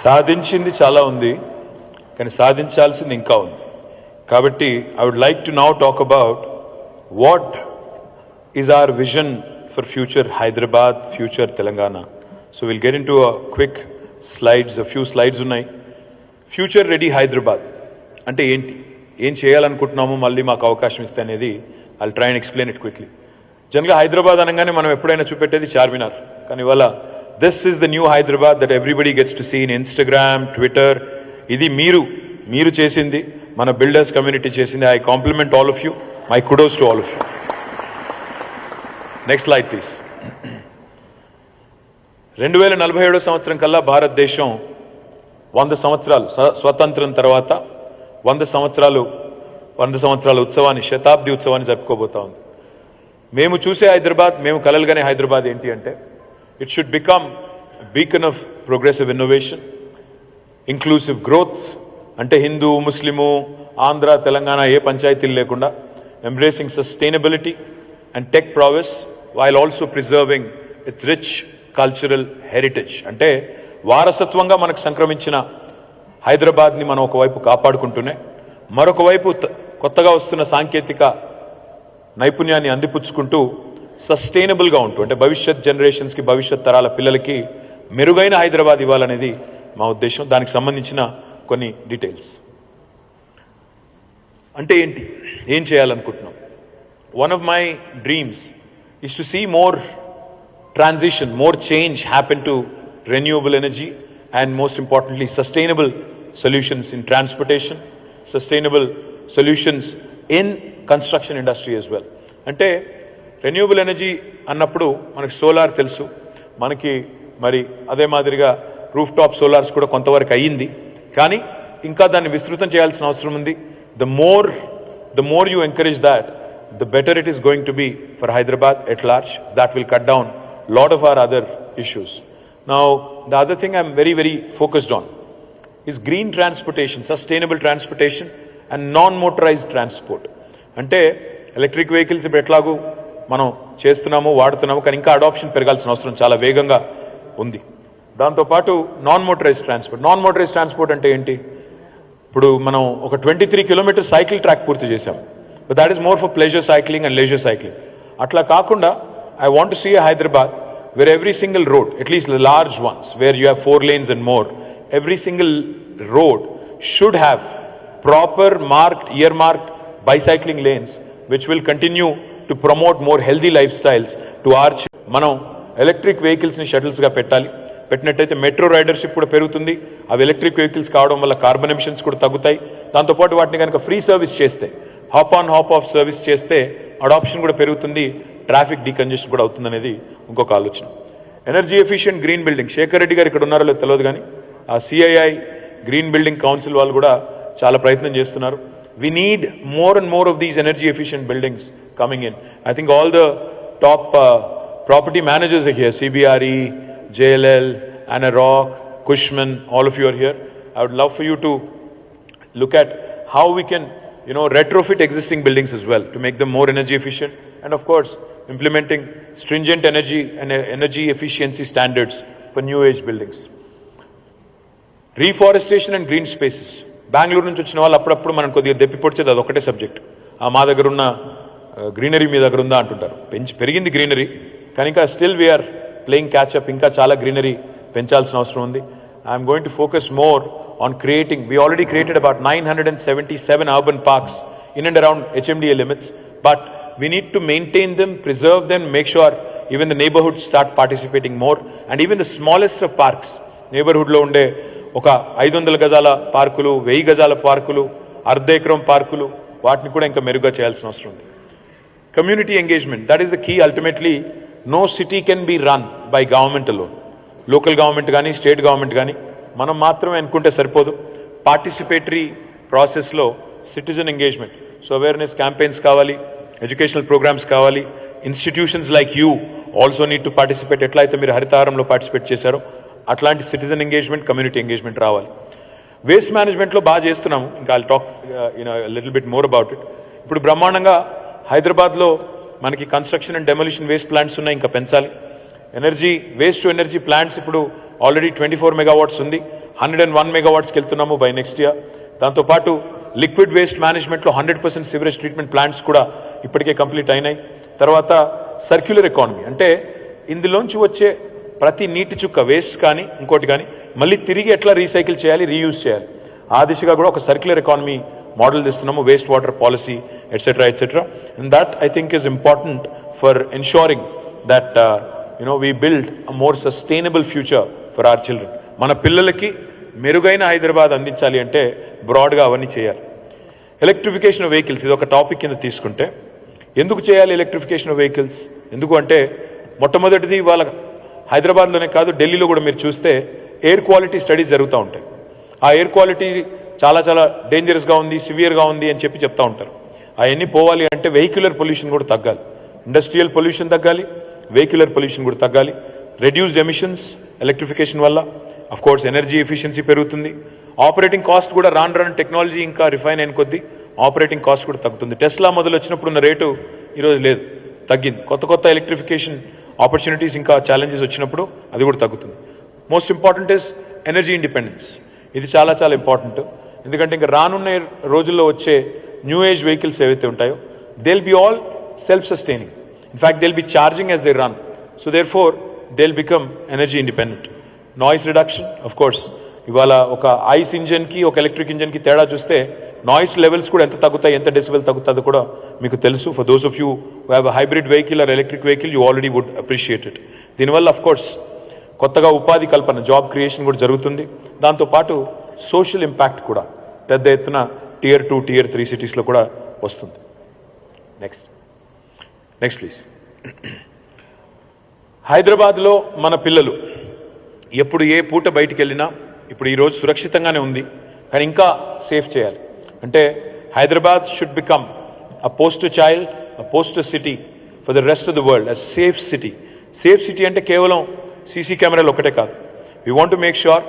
సాధించింది చాలా ఉంది, కానీ సాధించాల్సింది ఇంకా ఉంది. కాబట్టి I would like to now talk about what is our vision for future Hyderabad, future Telangana. So will get in to a quick slides, few slides ఉన్నాయి. Future ready Hyderabad అంటే ఏంటి, ఏం చేయాలనుకుంటున్నామో మళ్ళీ మాకు అవకాశం ఇస్తే అనేది I'll try and explain it quickly. జనరల్గా హైదరాబాద్ అనగానే మనం ఎప్పుడైనా చూపెట్టేది చార్మినార్, కానీ ఇవాళ this is the new Hyderabad that everybody gets to see in Instagram, Twitter. ఇది మీరు చేసింది, మన బిల్డర్స్ కమ్యూనిటీ చేసింది. I compliment all of you, my kudos to all of you. Next slide please. 2047 సంవత్సరం కల్లా భారతదేశం 100 సంవత్సరాలు స్వతంత్రం తర్వాత 100 సంవత్సరాల ఉత్సవాన్ని, శతాబ్ది ఉత్సవాన్ని జరుపుకోబోతా ఉంది. మేము చూసే హైదరాబాద్, మేము కలలుగానే హైదరాబాద్ ఏంటి అంటే it should become beacon of progressive innovation, inclusive growth. అంటే హిందూ, ముస్లిము, ఆంధ్ర, తెలంగాణ ఏ పంచాయతీలు లేకుండా embracing sustainability and tech prowess while also preserving it's rich cultural heritage. అంటే వారసత్వంగా మనకు సంక్రమించిన హైదరాబాద్ని మనం ఒకవైపు కాపాడుకుంటూనే మరొక వైపు కొత్తగా వస్తున్న సాంకేతిక నైపుణ్యాన్ని అందిపుచ్చుకుంటూ సస్టైనబుల్గా ఉంటూ, అంటే భవిష్యత్ జనరేషన్స్కి, భవిష్యత్ తరాల పిల్లలకి మెరుగైన హైదరాబాద్ ఇవ్వాలనేది మా ఉద్దేశం. దానికి సంబంధించిన కొన్ని డీటెయిల్స్. అంటే ఏంటి, ఏం చేయాలనుకుంటున్నాం? One of my dreams is to see more transition, more change happen to renewable energy and most importantly sustainable solutions in transportation, sustainable solutions in construction industry as well. అంటే రెన్యూబుల్ ఎనర్జీ అన్నప్పుడు మనకి solar తెలుసు, మనకి మరి అదే మాదిరిగా roof top solars కూడా కొంతవరకు అయ్యింది, కానీ ఇంకా దాన్ని విస్తృతం చేయాల్సిన అవసరం ఉంది. the more you encourage that, the better it is going to be for Hyderabad at large. That will cut down a lot of our other issues. Now, the other thing I'm very, very focused on is green transportation, sustainable transportation and non-motorized transport. అంటే electric vehicles ఇప్పుడు ఎట్లాగూ మనం చేస్తున్నాము, వాడుతున్నాము, కానీ ఇంకా adoption పెరగాల్సిన అవసరం చాలా వేగంగా ఉంది. దాంతోపాటు నాన్ మోటరైజ్డ్ ట్రాన్స్పోర్ట్ అంటే ఏంటి? ఇప్పుడు మనం ఒక 23 కిలోమీటర్ సైకిల్ ట్రాక్ పూర్తి చేశాం, but that is more for pleasure cycling and leisure cycling. Atla kakunda, I want to see a Hyderabad where every single road, at least the large ones where you have 4 lanes and more, every single road should have proper earmarked bicycling lanes which will continue to promote more healthy lifestyles to our మనం electric వెహికల్స్ని షటిల్స్గా పెట్టినట్టయితే metro రైడర్షిప్ కూడా పెరుగుతుంది. అవి electric vehicles కావడం వల్ల carbon emissions కూడా తగ్గుతాయి. దాంతోపాటు వాటిని కనుక ఫ్రీ సర్వీస్ చేస్తే, hop on hop off service చేస్తే అడాప్షన్ కూడా పెరుగుతుంది, ట్రాఫిక్ డీకంజెషన్ కూడా అవుతుందనేది ఇంకొక ఆలోచన. Energy efficient green building, Shekhar Reddy గారు ఇక్కడ ఉన్నారో లేదో తెలియదు, కానీ ఆ సిఐఐ గ్రీన్ బిల్డింగ్ కౌన్సిల్ వాళ్ళు కూడా చాలా ప్రయత్నం చేస్తున్నారు. We need more and more of these energy efficient buildings coming in. I think all the top property managers are here, CBRE, JLL, Anna Rock, Cushman, all of you are here. I would love for you to look at how we can retrofit existing buildings as well to make them more energy efficient, and of course implementing stringent energy efficiency standards for new age buildings. Reforestation and green spaces. Bengaluru నుంచి వచ్చిన వాళ్ళు అప్పుడప్పుడు మనం కొద్దిగా దెప్పిపొడిచేది అది ఒకటే subject. మా దగ్గర ఉన్న గ్రీనరీ మీ దగ్గర ఉందా అంటుంటారు. పెరిగింది గ్రీనరీ, కానీ ఇంకా స్టిల్ వీఆర్ ప్లేయింగ్ క్యాచ్అప్. ఇంకా చాలా గ్రీనరీ పెంచాల్సిన అవసరం ఉంది. I'm going to focus more on creating, we already created about 977 urban parks in and around HMDA limits, but we need to maintain them, preserve them, make sure even the neighborhoods start participating more, and even the smallest of parks, neighborhood lo unde oka 500 gajala parkulu, 1000 gajala parkulu, ardha ekram parkulu, vaatni kuda inka meruga cheyalsina avasaram undi. Community engagement, that is the key. Ultimately no city can be run by government alone, local government gaani, state government gaani మనం మాత్రమే అనుకుంటే సరిపోదు. Participatory ప్రాసెస్లో citizen engagement, so awareness campaigns కావాలి, educational programmes కావాలి. Institutions like you also need to participate. ఎట్లా అయితే మీరు హరితహారంలో పార్టిసిపేట్ చేశారో అట్లాంటి సిటిజన్ ఎంగేజ్మెంట్, కమ్యూనిటీ ఎంగేజ్మెంట్ రావాలి. వేస్ట్ మేనేజ్మెంట్లో బాగా చేస్తున్నాము, ఇంకా I'll talk little bit more about it. ఇప్పుడు బ్రహ్మాండంగా హైదరాబాద్లో మనకి construction and demolition waste plants ఉన్నాయి, ఇంకా పెంచాలి. Energy waste to energy plants ఇప్పుడు ఆల్రెడీ 24 megawatts ఉంది. 101 megawattsకి వెళ్తున్నాము బై నెక్స్ట్ ఇయర్. దాంతోపాటు లిక్విడ్ వేస్ట్ మేనేజ్మెంట్లో 100% సివరేజ్ ట్రీట్మెంట్ ప్లాంట్స్ కూడా ఇప్పటికే కంప్లీట్ అయినాయి. తర్వాత సర్క్యులర్ ఎకానమీ అంటే ఇందులోంచి వచ్చే ప్రతి నీటి చుక్క వేస్ట్ కానీ ఇంకోటి కానీ మళ్ళీ తిరిగి ఎట్లా రీసైకిల్ చేయాలి, రీయూజ్ చేయాలి, ఆ దిశగా కూడా ఒక సర్క్యులర్ ఎకానమీ మోడల్ తెస్తున్నాము, waste water policy etcetera etcetera. And that I think is important for ensuring that we build a more sustainable future for our children. మన పిల్లలకి మెరుగైన హైదరాబాద్ అందించాలి అంటే బ్రాడ్గా అవన్నీ చేయాలి. ఎలక్ట్రిఫికేషన్ ఆఫ్ వెహికల్స్ ఇది ఒక టాపిక్ కింద తీసుకుంటే ఎందుకు చేయాలి ఎలక్ట్రిఫికేషన్ ఆఫ్ వెహికల్స్? ఎందుకు అంటే మొట్టమొదటిది వాళ్ళ హైదరాబాద్లోనే కాదు ఢిల్లీలో కూడా మీరు చూస్తే ఎయిర్ క్వాలిటీ స్టడీస్ జరుగుతూ ఉంటాయి. ఆ ఎయిర్ క్వాలిటీ చాలా చాలా డేంజరస్గా ఉంది, సివియర్గా ఉంది అని చెప్తూ ఉంటారు. అవన్నీ పోవాలి అంటే వెహిక్యులర్ పొల్యూషన్ కూడా తగ్గాలి, ఇండస్ట్రియల్ పొల్యూషన్ తగ్గాలి, వెహిక్యులర్ పొల్యూషన్ కూడా తగ్గాలి. రెడ్యూస్డ్ ఎమిషన్స్ ఎలక్ట్రిఫికేషన్ వల్ల అఫ్ కోర్స్ ఎనర్జీ ఎఫిషియన్సీ పెరుగుతుంది. ఆపరేటింగ్ కాస్ట్ కూడా రాను టెక్నాలజీ ఇంకా రిఫైన్ అయిన కొద్దీ ఆపరేటింగ్ కాస్ట్ కూడా తగ్గుతుంది. టెస్లా మొదలు వచ్చినప్పుడు ఉన్న రేటు ఈరోజు లేదు, తగ్గింది. కొత్త ఎలక్ట్రిఫికేషన్ ఆపర్చునిటీస్ ఇంకా ఛాలెంజెస్ వచ్చినప్పుడు అది కూడా తగ్గుతుంది. Most important is energy independence. ఇది చాలా చాలా ఇంపార్టెంట్. ఎందుకంటే ఇంకా రానున్న రోజుల్లో వచ్చే న్యూ ఏజ్ వెహికల్స్ ఏవైతే ఉంటాయో they will be all self sustaining. In fact they will be charging as they run. So therefore they will become energy independent. Noise reduction of course ఇవాళ ఒక ఐస్ ఇంజన్కి ఒక ఎలక్ట్రిక్ ఇంజన్కి తేడా చూస్తే noise levels కూడా ఎంత తగ్గుతాయి, ఎంత డెసిబెల్ తగ్గుతుందో కూడా మీకు తెలుసు. For those of you who have a hybrid vehicle or electric vehicle you already would appreciate it. దీనివల్ల అఫ్ కోర్స్ కొత్తగా ఉపాధి కల్పన, జాబ్ క్రియేషన్ కూడా జరుగుతుంది. దాంతోపాటు సోషల్ ఇంపాక్ట్ కూడా పెద్ద ఎత్తున Tier 2, Tier 3 సిటీస్లో కూడా వస్తుంది. Next please. హైదరాబాద్లో మన పిల్లలు ఎప్పుడు ఏ పూట బయటికి వెళ్ళినా ఇప్పుడు ఈరోజు సురక్షితంగానే ఉంది, కానీ ఇంకా సేఫ్ చేయాలి. అంటే Hyderabad should become a poster child, a poster city for the rest of the world, a safe city. Safe city అంటే కేవలం సీసీ కెమెరాలు ఒకటే కాదు. We want to make sure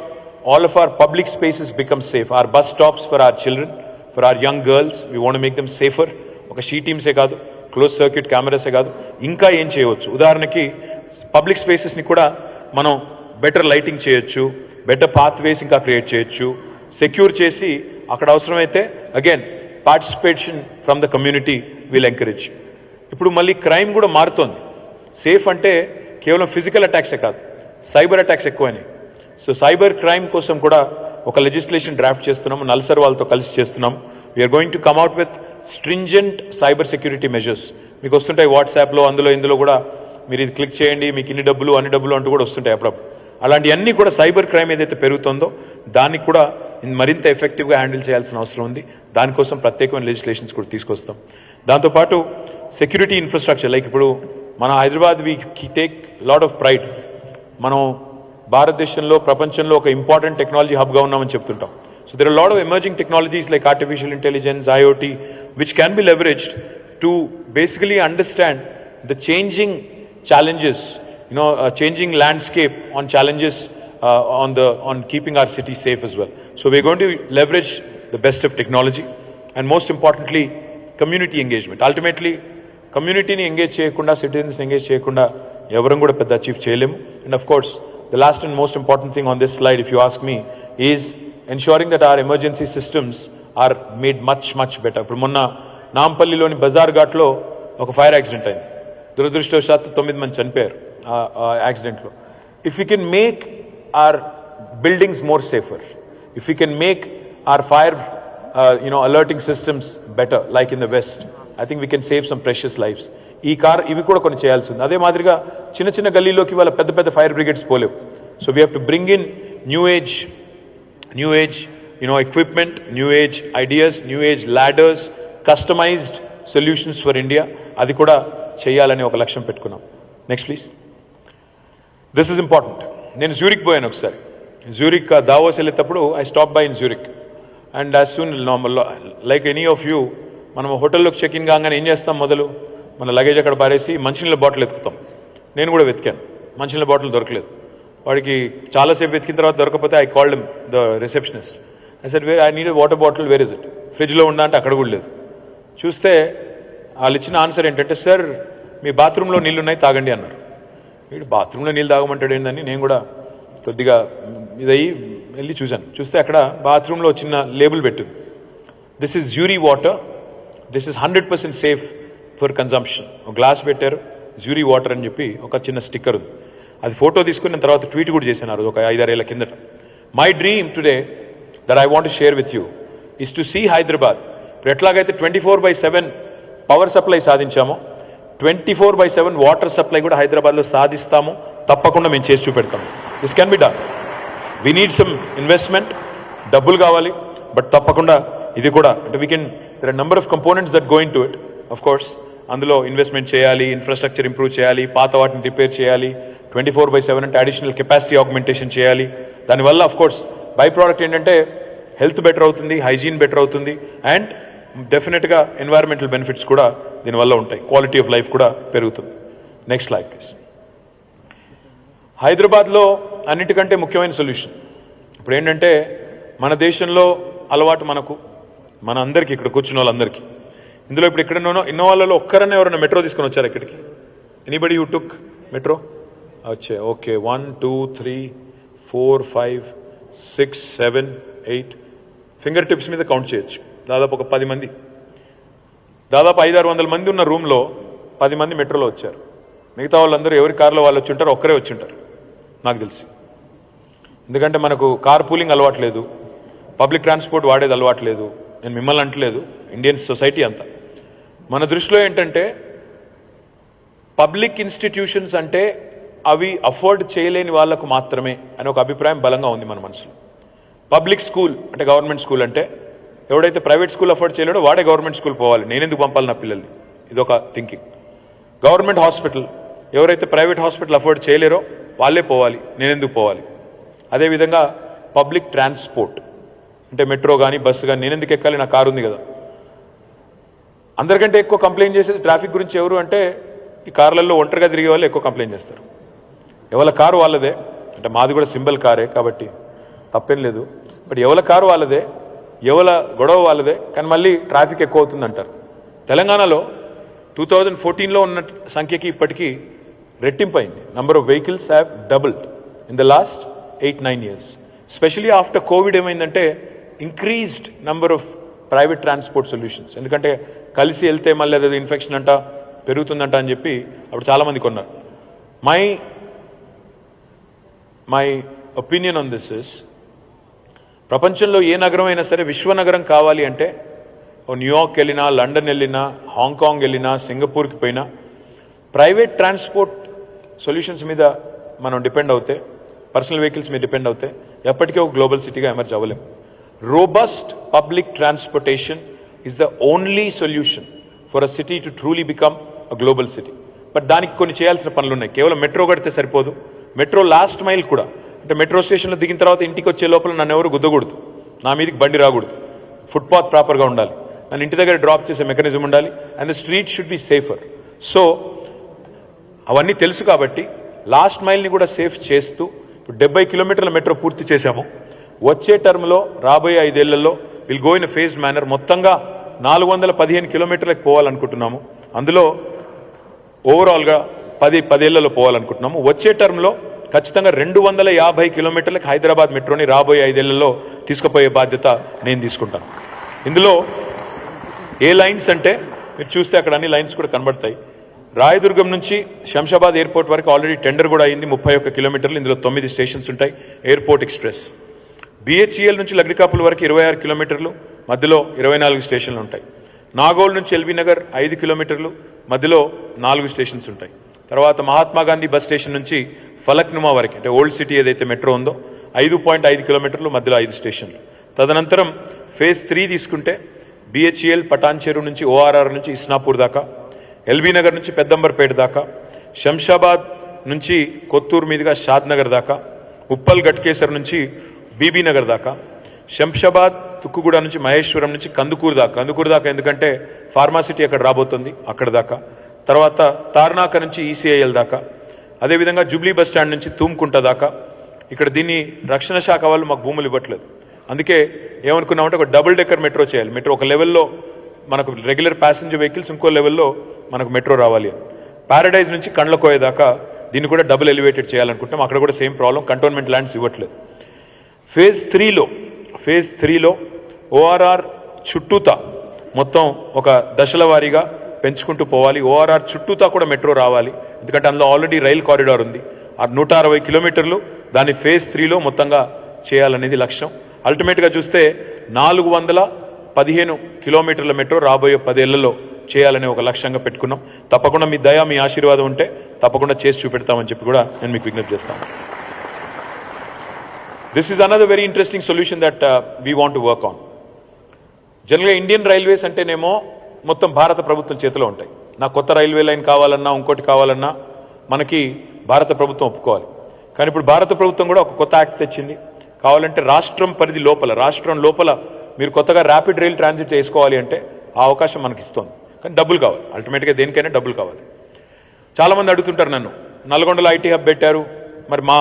all of our public spaces become safe. Our bus stops for our children, for our young girls, we want to make them safer. ఒక she టీమ్సే కాదు, close circuit కెమెరాసే కాదు, ఇంకా ఏం చేయవచ్చు. ఉదాహరణకి public స్పేసెస్ని కూడా మనం better lighting చేయొచ్చు, బెటర్ పాత్వేస్ ఇంకా క్రియేట్ చేయొచ్చు, సెక్యూర్ చేసి అక్కడ అవసరమైతే again participation from the community will encourage. ఇప్పుడు మళ్ళీ క్రైమ్ కూడా మారుతోంది. సేఫ్ అంటే కేవలం ఫిజికల్ అటాక్సే కాదు, సైబర్ అటాక్స్ ఎక్కువైనాయి. సో సైబర్ క్రైమ్ కోసం కూడా ఒక లెజిస్లేషన్ డ్రాఫ్ట్ చేస్తున్నాము, నల్సర్ వాళ్ళతో కలిసి చేస్తున్నాం. We are going to come out with stringent cyber security measures. మీకు వస్తుంటాయి వాట్సాప్లో, ఇందులో కూడా మీరు ఇది క్లిక్ చేయండి, మీకు ఇన్ని డబ్బులు అన్ని డబ్బులు అంటూ కూడా వస్తుంటాయి అప్పుడప్పుడు. అలాంటివన్నీ కూడా సైబర్ క్రైమ్ ఏదైతే పెరుగుతుందో దానికి కూడా మరింత ఎఫెక్టివ్గా హ్యాండిల్ చేయాల్సిన అవసరం ఉంది. దానికోసం ప్రత్యేకమైన లెజిస్లేషన్స్ కూడా తీసుకొస్తాం. దాంతోపాటు సెక్యూరిటీ ఇన్ఫ్రాస్ట్రక్చర్, లైక్ ఇప్పుడు మన Hyderabad we take lot of pride. మనం భారతదేశంలో ప్రపంచంలో ఒక ఇంపార్టెంట్ టెక్నాలజీ హబ్గా ఉన్నామని చెప్తుంటాం. So there are lot of emerging technologies like artificial intelligence, IoT, which can be leveraged to basically understand the changing challenges, changing landscape on challenges on keeping our city safe as well. So we're going to leverage the best of technology and most importantly community engagement. Ultimately communityని engage చేయకుండా, సిటిజన్స్ని engage చేయకుండా ఎవరం కూడా పెద్ద achieve చేయలేము. And of course the last and most important thing on this slide, if you ask me, is ensuring that our emergency systems are made much better. ఇప్పుడు మొన్న నాంపల్లిలోని బజార్ ఘాట్లో ఒక ఫైర్ యాక్సిడెంట్ అయింది. దురదృష్టవశాత్తు 9 మంది చనిపోయారు ఆ యాక్సిడెంట్లో. If you can make our buildings more safer, if you can make our fire alerting systems better like in the west, I think we can save some precious lifes. ఇవి కూడా కొన్ని చేయాల్సి ఉంది. అదే మాదిరిగా చిన్న గల్లీలోకి వాళ్ళ పెద్ద ఫైర్ బ్రిగేడ్స్ పోలేవు. So we have to bring in new age equipment, new age ideas, new age ladders, customised solutions for India. అది కూడా చేయాలని ఒక లక్ష్యం పెట్టుకున్నాం. Next please. This is important. నేను జ్యూరిక్ పోయాను ఒకసారి. జ్యూరిక్ దావోస్ వెళ్ళేటప్పుడు I stop by in Zurich and as soon like any of you, మనం హోటల్లోకి చెక్ ఇన్ కాగానే ఏం చేస్తాం? మొదలు మన లగేజ్ అక్కడ పారేసి మంచినీళ్ళ బాటిల్ ఎత్తుకుతాం. నేను కూడా వెతికాను, మంచినీళ్ళ బాటిల్ దొరకలేదు. వాడికి చాలాసేపు వెతికిన తర్వాత దొరకకపోతే I called him, the receptionist. I said I need water bottle, where is it? ఫ్రిడ్జ్లో ఉందా అంటే అక్కడ కూడా లేదు. చూస్తే వాళ్ళు ఇచ్చిన ఆన్సర్ ఏంటంటే, సార్ మీ బాత్రూంలో నీళ్ళు ఉన్నాయి, తాగండి అన్నారు. వీడు బాత్రూంలో నీళ్ళు తాగమంటాడు ఏందని నేను కూడా కొద్దిగా ఇదయ్యి వెళ్ళి చూస్తే అక్కడ బాత్రూంలో చిన్న లేబుల్ పెట్టింది, this is jury water, this is 100% safe for consumption. ఒక గ్లాస్ పెట్టారు, జ్యూరీ వాటర్ అని చెప్పి ఒక చిన్న స్టిక్కర్ ఉంది. అది ఫోటో తీసుకుని నేను తర్వాత ట్వీట్ కూడా చేశాను ఒక 5-6 ఏళ్ల కిందట. My dream today that I want to share with you is to see Hyderabad. ఇప్పుడు ఎట్లాగైతే 24/7 పవర్ సప్లై సాధించామో 24/7 వాటర్ సప్లై కూడా హైదరాబాద్లో సాధిస్తాము. తప్పకుండా మేము చేసి చూపెడతాము. This can be done. We need some investment, డబ్బులు కావాలి, బట్ తప్పకుండా ఇది కూడా అంటే we can there are number of components that going to it. Of course అందులో ఇన్వెస్ట్మెంట్ చేయాలి, ఇన్ఫ్రాస్ట్రక్చర్ ఇంప్రూవ్ చేయాలి, పాత వాటిని రిపేర్ చేయాలి, 24/7 అంటే అడిషనల్ కెపాసిటీ ఆగ్మెంటేషన్ చేయాలి. దానివల్ల ఆఫ్ కోర్స్ బై ప్రోడక్ట్ ఏంటంటే హెల్త్ బెటర్ అవుతుంది, హైజీన్ బెటర్ అవుతుంది, అండ్ డెఫినెట్గా ఎన్వైరన్మెంటల్ బెనిఫిట్స్ కూడా దీనివల్ల ఉంటాయి, క్వాలిటీ ఆఫ్ లైఫ్ కూడా పెరుగుతుంది. Next slide please. హైదరాబాద్లో అన్నిటికంటే ముఖ్యమైన సొల్యూషన్ ఇప్పుడు ఏంటంటే మన దేశంలో అలవాటు మన అందరికీ ఇక్కడ కూర్చున్న వాళ్ళందరికీ, ఇందులో ఇప్పుడు ఇక్కడ ఎన్నో వాళ్ళలో ఒక్కరన్నా ఎవరైనా మెట్రో తీసుకొని వచ్చారు ఇక్కడికి? Anybody you took metro? వచ్చే ఓకే, 1 2 3 4 5 6 7 8 ఫింగర్ టిప్స్ మీద కౌంట్ చేయొచ్చు. దాదాపు ఒక 10 మంది, దాదాపు 500-600 మంది ఉన్న రూమ్లో 10 మంది మెట్రోలో వచ్చారు. మిగతా వాళ్ళందరూ ఎవరి కార్లో వాళ్ళు వచ్చి ఉంటారు, ఒక్కరే వచ్చి ఉంటారు నాకు తెలిసి. ఎందుకంటే మనకు కార్ పూలింగ్ అలవాట్లేదు, పబ్లిక్ ట్రాన్స్పోర్ట్ వాడేది అలవాట్లేదు. నేను మిమ్మల్ని అంటలేదు, ఇండియన్ సొసైటీ అంతా. మన దృష్టిలో ఏంటంటే పబ్లిక్ ఇన్స్టిట్యూషన్స్ అంటే అవి అఫోర్డ్ చేయలేని వాళ్లకు మాత్రమే అని ఒక అభిప్రాయం బలంగా ఉంది మన మనసులో. పబ్లిక్ స్కూల్ అంటే గవర్నమెంట్ స్కూల్ అంటే ఎవడైతే ప్రైవేట్ స్కూల్ అఫోర్డ్ చేయలేడో వాడే గవర్నమెంట్ స్కూల్ పోవాలి, నేనెందుకు పంపాలి నా పిల్లల్ని, ఇదొక థింకింగ్. గవర్నమెంట్ హాస్పిటల్ ఎవరైతే ప్రైవేట్ హాస్పిటల్ అఫోర్డ్ చేయలేరో వాళ్ళే పోవాలి, నేనెందుకు పోవాలి. అదేవిధంగా పబ్లిక్ ట్రాన్స్పోర్ట్ అంటే మెట్రో కానీ బస్సు కానీ నేనెందుకు ఎక్కాలి, నా కారు ఉంది కదా. అందరికంటే ఎక్కువ కంప్లైంట్ చేసేది ట్రాఫిక్ గురించి ఎవరు అంటే ఈ కార్లలో ఒంటరిగా తిరిగే వాళ్ళు ఎక్కువ కంప్లైంట్ చేస్తారు. ఎవరి కారు వాళ్ళదే, అంటే మాది కూడా సింబల్ కారే కాబట్టి తప్పేం లేదు, బట్ ఎవరి కారు వాళ్ళదే, ఎవరి గొడవ వాళ్ళదే, కానీ మళ్ళీ ట్రాఫిక్ ఎక్కువ అవుతుంది అంటారు. తెలంగాణలో 2014లో ఉన్న సంఖ్యకి ఇప్పటికీ రెట్టింపు అయింది. Number of vehicles have doubled in the last 8-9 years. Specially after Covid ఏమైందంటే increased number of private transport solutions. ఎందుకంటే కలిసి వెళ్తే మళ్ళీ అదే ఇన్ఫెక్షన్ అంట పెరుగుతుందంట అని చెప్పి అప్పుడు చాలామంది కొన్నారు. My opinion on this is, ప్రపంచంలో ఏ నగరం అయినా సరే విశ్వనగరం కావాలి అంటే న్యూయార్క్ వెళ్ళినా, లండన్ వెళ్ళినా, హాంకాంగ్ వెళ్ళినా, సింగపూర్కి పోయినా ప్రైవేట్ ట్రాన్స్పోర్ట్ సొల్యూషన్స్ మీద మనం డిపెండ్ అవుతే, పర్సనల్ వెహికల్స్ మీద డిపెండ్ అవుతే ఎప్పటికీ ఒక గ్లోబల్ సిటీగా ఎమర్జ్ అవ్వలేం. Robust public transportation is the only solution for a city to truly become a global city. But దానికి కొన్ని చేయాల్సిన పనులు ఉన్నాయి. కేవలం మెట్రో కడితే సరిపోదు. మెట్రో లాస్ట్ మైల్ కూడా, అంటే మెట్రో స్టేషన్లో దిగిన తర్వాత ఇంటికి వచ్చే లోపల నన్ను ఎవరు గుద్దకూడదు, నా మీదకి బండి రాకూడదు, ఫుట్పాత్ ప్రాపర్గా ఉండాలి, నన్ను ఇంటి దగ్గర డ్రాప్ చేసే మెకానిజం ఉండాలి, and the street should be safer. So అవన్నీ తెలుసు కాబట్టి లాస్ట్ మైల్ని కూడా సేఫ్ చేస్తూ ఇప్పుడు 70 కిలోమీటర్ల మెట్రో పూర్తి చేశాము. వచ్చే టర్మ్లో రాబోయే 5 ఏళ్లలో will go in a phased manner మొత్తంగా 415 కిలోమీటర్లకు పోవాలనుకుంటున్నాము. అందులో ఓవరాల్గా 10 ఏళ్లలో పోవాలనుకుంటున్నాము. వచ్చే టర్మ్లో ఖచ్చితంగా 250 కిలోమీటర్లకు హైదరాబాద్ మెట్రోని రాబోయే 5 ఏళ్లలో తీసుకుపోయే బాధ్యత నేను తీసుకుంటాను. ఇందులో ఏ లైన్స్ అంటే మీరు చూస్తే అక్కడ అన్ని లైన్స్ కూడా కనబడతాయి. రాయదుర్గం నుంచి శంషాబాద్ ఎయిర్పోర్ట్ వరకు ఆల్రెడీ టెండర్ కూడా అయింది, 31 కిలోమీటర్లు. ఇందులో 9 స్టేషన్స్ ఉంటాయి. Airport express. BHEL నుంచి లగ్డికాపుల్ వరకు 26 కిలోమీటర్లు, మధ్యలో 24 స్టేషన్లు ఉంటాయి. నాగోల్ నుంచి ఎల్బీ నగర్ 5 కిలోమీటర్లు, మధ్యలో 4 స్టేషన్స్ ఉంటాయి. తర్వాత మహాత్మా గాంధీ బస్ స్టేషన్ నుంచి ఫలక్నుమా వరకు, అంటే ఓల్డ్ సిటీ ఏదైతే మెట్రో ఉందో 5.5 కిలోమీటర్లు, మధ్యలో 5 స్టేషన్లు. తదనంతరం ఫేజ్ 3 తీసుకుంటే BHEL పటాన్ చెరువు నుంచి ORR నుంచి ఇస్నాపూర్ దాకా, ఎల్బీ నగర్ నుంచి పెద్దంబర్పేట దాకా, శంషాబాద్ నుంచి కొత్తూరు మీదుగా షాద్ నగర్ దాకా, ఉప్పల్ గట్కేసర్ నుంచి బీబీ నగర్ దాకా, శంషాబాద్ తుక్కుగూడ నుంచి మహేశ్వరం నుంచి కందుకూరు దాకా ఎందుకంటే ఫార్మాసిటీ అక్కడ రాబోతుంది, అక్కడ దాకా. తర్వాత తార్నాక నుంచి ECIL దాకా, అదేవిధంగా జూబ్లీ బస్ స్టాండ్ నుంచి తూమ్కుంట దాకా. ఇక్కడ దీన్ని రక్షణ శాఖ వాళ్ళు మాకు భూములు ఇవ్వట్లేదు, అందుకే ఏమనుకున్నామంటే ఒక డబుల్ డెక్కర్ మెట్రో చేయాలి. మెట్రో ఒక లెవెల్లో మనకు రెగ్యులర్ ప్యాసింజర్ వెహికల్స్, ఇంకో లెవెల్లో మనకు మెట్రో రావాలి. ప్యారడైజ్ నుంచి కండ్లకోయ దాకా దీన్ని కూడా డబుల్ ఎలివేటెడ్ చేయాలనుకుంటాం. అక్కడ కూడా సేమ్ ప్రాబ్లం, కంటోన్మెంట్ ల్యాండ్స్ ఇవ్వట్లేదు. ఫేజ్ త్రీలో ఓఆర్ఆర్ చుట్టూతా మొత్తం ఒక దశల వారీగా పెంచుకుంటూ పోవాలి. ఓఆర్ఆర్ చుట్టూతా కూడా మెట్రో రావాలి, ఎందుకంటే అందులో ఆల్రెడీ రైల్ కారిడార్ ఉంది. ఆ 160 కిలోమీటర్లు దాన్ని ఫేజ్ త్రీలో మొత్తంగా చేయాలనేది లక్ష్యం. అల్టిమేట్గా చూస్తే 415 కిలోమీటర్ల మెట్రో రాబోయే 10 ఏళ్లలో చేయాలనే ఒక లక్ష్యంగా పెట్టుకున్నాం. తప్పకుండా మీ దయ, మీ ఆశీర్వాదం ఉంటే తప్పకుండా చేసి చూపెడతామని చెప్పి కూడా నేను మీకు విజ్ఞప్తి చేస్తాను. This is another very interesting solution that we want to work on. జనరల్గా ఇండియన్ రైల్వేస్ అంటేనేమో మొత్తం భారత ప్రభుత్వం చేతిలో ఉంటాయి. నాకు కొత్త రైల్వే లైన్ కావాలన్నా, ఇంకోటి కావాలన్నా మనకి భారత ప్రభుత్వం ఒప్పుకోవాలి. కానీ ఇప్పుడు భారత ప్రభుత్వం కూడా ఒక కొత్త యాక్ట్ తెచ్చింది. కావాలంటే రాష్ట్రం పరిధి లోపల, రాష్ట్రం లోపల మీరు కొత్తగా ర్యాపిడ్ రైల్ ట్రాన్సిట్ చేసుకోవాలి అంటే ఆ అవకాశం మనకి ఇస్తుంది. కానీ డబ్బులు కావాలి, అల్టిమేట్గా దేనికైనా డబ్బులు కావాలి. చాలామంది అడుగుతుంటారు నన్ను, నల్గొండలో ఐటీ హబ్ పెట్టారు, మరి మా